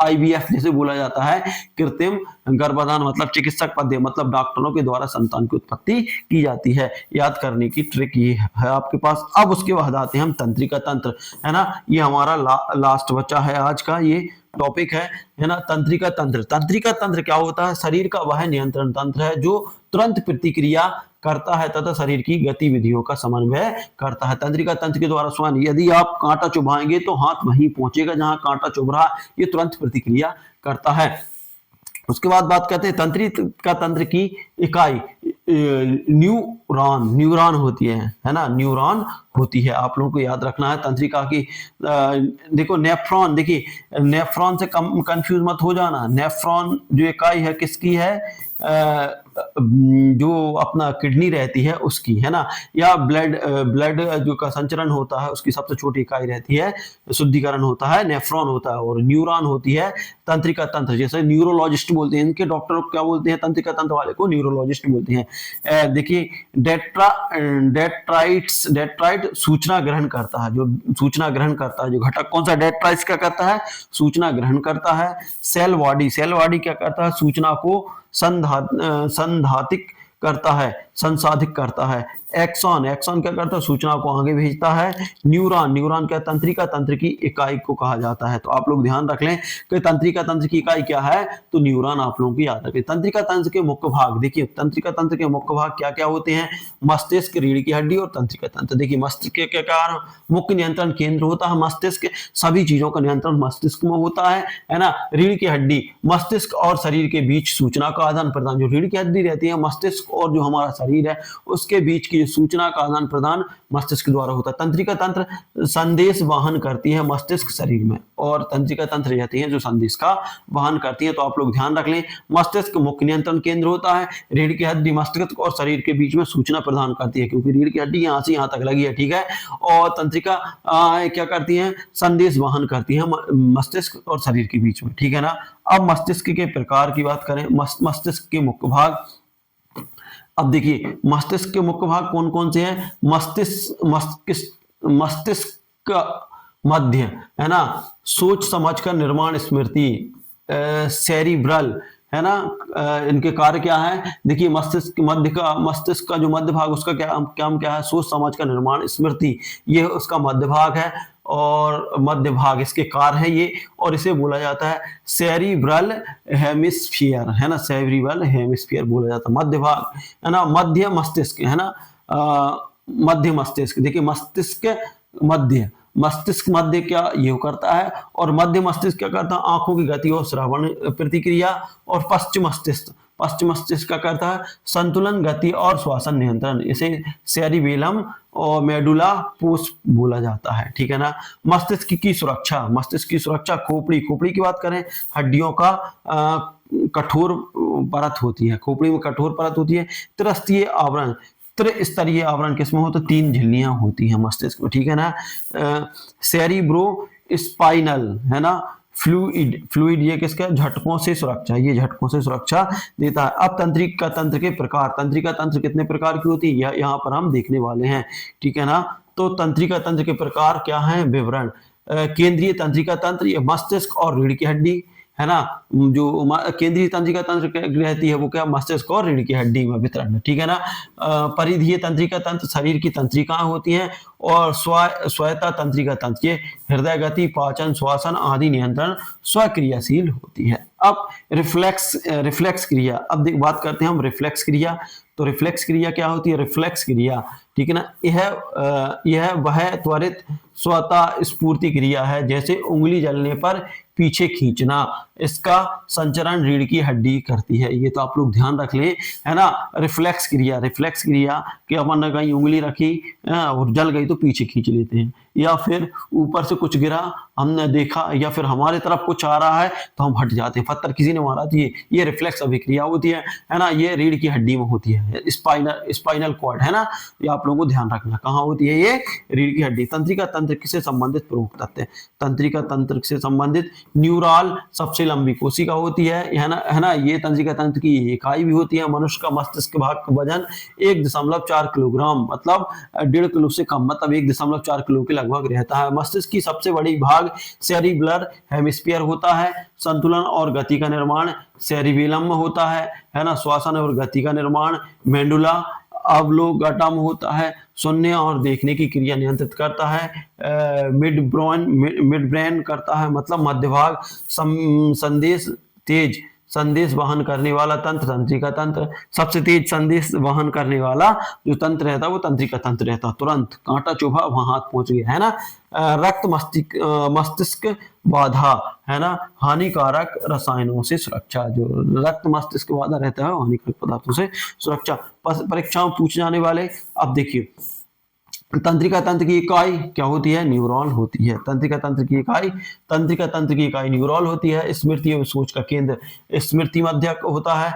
IVF जिसे बोला जाता है, कृत्रिम गर्भाधान मतलब चिकित्सक पद्धति मतलब डॉक्टरों के द्वारा संतान की उत्पत्ति की जाती है। याद करने की ट्रिक ये है आपके पास। अब उसके बाद आते हैं हम तंत्रिका तंत्र, है ना, ये हमारा लास्ट बच्चा है आज का, ये टॉपिक है ना। तंत्रिका तंत्र, तंत्रिका तंत्र क्या होता है, शरीर का वह नियंत्रण तंत्र है जो तुरंत प्रतिक्रिया करता है तथा शरीर की गतिविधियों का समन्वय करता है। तंत्रिका तंत्र के द्वारा स्वयं, यदि आप कांटा चुभाएंगे तो हाथ वहीं पहुंचेगा जहां कांटा चुभ रहा, ये तुरंत प्रतिक्रिया करता है। उसके बाद बात करते हैं तंत्रिका तंत्र की इकाई न्यूरॉन, न्यूरॉन होती है ना, न्यूरॉन होती है, आप लोगों को याद रखना है। तंत्रिका की देखो नेफ्रॉन, देखिए नेफ्रॉन से कंफ्यूज मत हो जाना, नेफ्रॉन जो इकाई है किसकी है, जो अपना किडनी रहती है उसकी, है ना, या ब्लड जो का संचरण होता है उसकी सबसे छोटी इकाई रहती है, शुद्धिकरण होता है, नेफ्रॉन होता है। और न्यूरॉन होती है तंत्रिका तंत्र, जैसे न्यूरोलॉजिस्ट बोलते हैं, इनके डॉक्टर क्या बोलते हैं, तंत्रिका तंत्र वाले को न्यूरोलॉजिस्ट बोलते हैं। देखिए डेट्राइट सूचना ग्रहण करता है, जो सूचना ग्रहण करता है, जो घटक कौन सा, डेट्राइट क्या करता है, सूचना ग्रहण करता है। सेल बॉडी क्या करता है, सूचना को संधातिक करता है, संसाधित करता है। एक्सॉन क्या करता है, सूचना को आगे भेजता है। न्यूरॉन क्या, तंत्रिका तंत्र की इकाई को कहा जाता है। तो आप लोग ध्यान रख लें कि तंत्रिका तंत्र की इकाई क्या है, तो न्यूरॉन आप लोगों की याद रखें। तंत्रिका तंत्र के मुख्य भाग देखिए, तंत्रिका तंत्र के मुख्य भाग क्या क्या होते हैं, मस्तिष्क, रीढ़ की हड्डी और तंत्रिका तंत्र। देखिए मस्तिष्क के कारण मुख्य नियंत्रण केंद्र होता है मस्तिष्क, सभी चीजों का नियंत्रण मस्तिष्क में होता है ना। रीढ़ की हड्डी मस्तिष्क और शरीर के बीच सूचना का आदान प्रदान, जो रीढ़ की हड्डी रहती है मस्तिष्क और जो हमारा शरीर है उसके बीच की सूचना का आदान प्रदान मस्तिष्क द्वारा होता है। तंत्रिका तंत्र संदेश वहन करती है मस्तिष्क शरीर में, और तंत्रिका तंत्र रहती है जो संदेश का वहन करती है। तो आप लोग ध्यान रख लें, मस्तिष्क मुख्य नियंत्रण केंद्र होता है, रीढ़ की हड्डी मस्तिष्क और शरीर के बीच में सूचना प्रदान करती है, क्योंकि रीढ़ की हड्डी यहाँ से यहाँ तक लगी है, ठीक है। और तंत्रिका क्या करती है, संदेश वहन करती है मस्तिष्क और शरीर के बीच में, ठीक है ना। अब मस्तिष्क के प्रकार की बात करें, मस्तिष्क के मुख्य भाग। अब देखिए मस्तिष्क के मुख्य भाग कौन कौन से हैं, मस्तिष्क का मध्य, है ना, सोच समझ का निर्माण, स्मृति, सेरिब्रल, है ना। इनके कार्य क्या है, देखिए मस्तिष्क का जो मध्य भाग उसका क्या है, सोच समझ का निर्माण, स्मृति, ये उसका मध्य भाग है। और मध्य भाग इसके कार्य है ये, और इसे बोला जाता है सेरिब्रल हेमिस्फीयर, है ना, सेरिब्रल हेमिस्फीयर बोला जाता है मध्य भाग, है ना। मध्य मस्तिष्क, है ना, मध्य मस्तिष्क। देखिए मस्तिष्क मध्य क्या ये करता है, और मध्य मस्तिष्क क्या करता है, आंखों की गति और श्रवण प्रतिक्रिया। और पश्चिम मस्तिष्क क्या करता है, संतुलन, गति और श्वसन नियंत्रण, इसे सेरिबेलम और मेडुला पोस्ट बोला जाता है, ठीक है ना। मस्तिष्क की सुरक्षा, खोपड़ी की बात करें, हड्डियों का कठोर परत होती है, खोपड़ी में कठोर परत होती है। त्रिस्तरीय आवरण किसमें होता है, 3 झिल्लियां होती हैं मस्तिष्क में, ठीक है ना। सेरिब्रो स्पाइनल, है ना, फ्लूइड ये किसका, झटकों से सुरक्षा देता है। अब तंत्रिका तंत्र के प्रकार, तंत्रिका तंत्र कितने प्रकार की होती है यहाँ पर हम देखने वाले हैं, ठीक है ना। तो तंत्रिका तंत्र के प्रकार क्या है, विवरण। केंद्रीय तंत्रिका तंत्र, ये मस्तिष्क और रीढ़ की हड्डी, है ना। जो केंद्रीय तंत्रिका तंत्र रहती है वो क्या, मस्तिष्क और रीढ़ की हड्डी में वितरण, ठीक है ना। परिधीय तंत्रिका तंत्र, शरीर की तंत्रिकाएं होती हैं। और स्वायत्ता तंत्रिका तंत्र, ये हृदय गति, पाचन, श्वसन आदि नियंत्रण स्वक्रियाशील होती है। अब रिफ्लेक्स क्रिया, अब बात करते हैं हम रिफ्लेक्स क्रिया। तो रिफ्लेक्स क्रिया क्या होती है, रिफ्लेक्स क्रिया, ठीक है ना, यह वह त्वरित स्वतः स्फूर्ति क्रिया है, जैसे उंगली जलने पर पीछे खींचना, इसका संचरण रीढ़ की हड्डी करती है। ये तो आप लोग ध्यान रख लें, है ना। रिफ्लेक्स क्रिया कि अपन ने कहीं उंगली रखी और जल गई तो पीछे खींच लेते हैं, या फिर ऊपर से कुछ गिरा हमने देखा, या फिर हमारे तरफ कुछ आ रहा है तो हम हट जाते हैं, पत्थर किसी ने मारा तो ये रिफ्लेक्स अभिक्रिया होती है ना। ये रीढ़ की हड्डी में होती है, स्पाइनल कॉर्ड, है ना। ये आप लोगों को ध्यान रखना, कहाँ होती है, ये रीढ़ की हड्डी। तंत्रिका तंत्र से संबंधित प्रमुख तथ्य, तंत्रिका तंत्र से संबंधित न्यूरॉल सबसे लंबी कोशिका होती है ना। ये तंत्रिका तंत्र की इकाई भी होती है। मनुष्य का मस्तिष्क भाग का वजन 1.4 किलोग्राम, मतलब 1.5 किलो से कम, मतलब 1.4 किलो के लगभग रहता है। मस्तिष्क की सबसे बड़ी भाग सेरिब्रल हेमिस्फीयर होता है। संतुलन और गति का निर्माण सेरिबेलम में होता है ना। श्वसन और गति का निर्माण मेडुला ऑब्लोंगेटा में होता है। सुनने और देखने की क्रिया नियंत्रित करता है मिड ब्रेन करता है, मतलब मध्य भाग। संदेश वहन करने वाला तंत्र तंत्रिका तंत्र, सबसे तेज संदेश वहन करने वाला जो तंत्र रहता है वो तंत्रिका तंत्र रहता है। तुरंत कांटा चुभा वहां हाथ पहुंच गया, है ना। रक्त मस्तिष्क बाधा, है ना, हानिकारक रसायनों से सुरक्षा, जो रक्त मस्तिष्क बाधा रहता है हानिकारक पदार्थों से सुरक्षा। परीक्षाओं पूछे जाने वाले, अब देखिए तंत्रिका तंत्र की इकाई क्या होती है, न्यूरॉन होती है। तंत्रिका तंत्र की इकाई न्यूरॉन होती है। स्मृति एवं सोच का केंद्र स्मृति मध्यक होता है।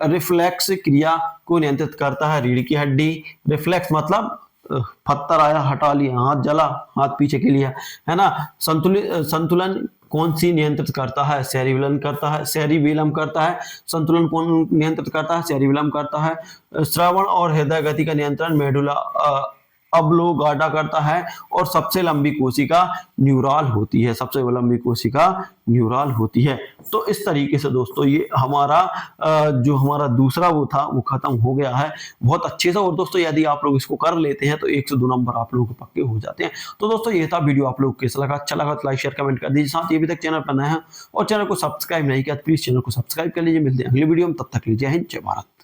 रिफ्लेक्स क्रिया को नियंत्रित करता है रीढ़ की हड्डी। रिफ्लेक्स मतलब पत्थर आया हटा लिया, हाथ जला हाथ पीछे के लिया, है ना। संतुलन कौन सी नियंत्रित करता है? सेरिबेलम करता है, सेरिबेलम करता है। संतुलन कौन नियंत्रित करता है? सेरिबेलम करता है। श्रवण और हृदय गति का नियंत्रण मेडुला अब्लोगाटा करता है। और सबसे लंबी कोशिका न्यूरॉल होती है, सबसे लंबी कोशिका न्यूरॉल होती है। तो इस तरीके से दोस्तों ये हमारा जो हमारा दूसरा वो था वो खत्म हो गया है बहुत अच्छे से। और दोस्तों यदि आप लोग इसको कर लेते हैं तो 1 से 2 नंबर आप लोगों को पक्के हो जाते हैं। तो दोस्तों ये था वीडियो, आप लोग को कैसा लगा? अच्छा लगा तो लाइक शेयर कमेंट कर दीजिए। साथ ही अभी तक चैनल पर नए हैं और चैनल को सब्सक्राइब नहीं किया तो प्लीज चैनल को सब्सक्राइब कर लीजिए। मिलते हैं अगली वीडियो में, तब तक लीजिए जय हिंद जय भारत।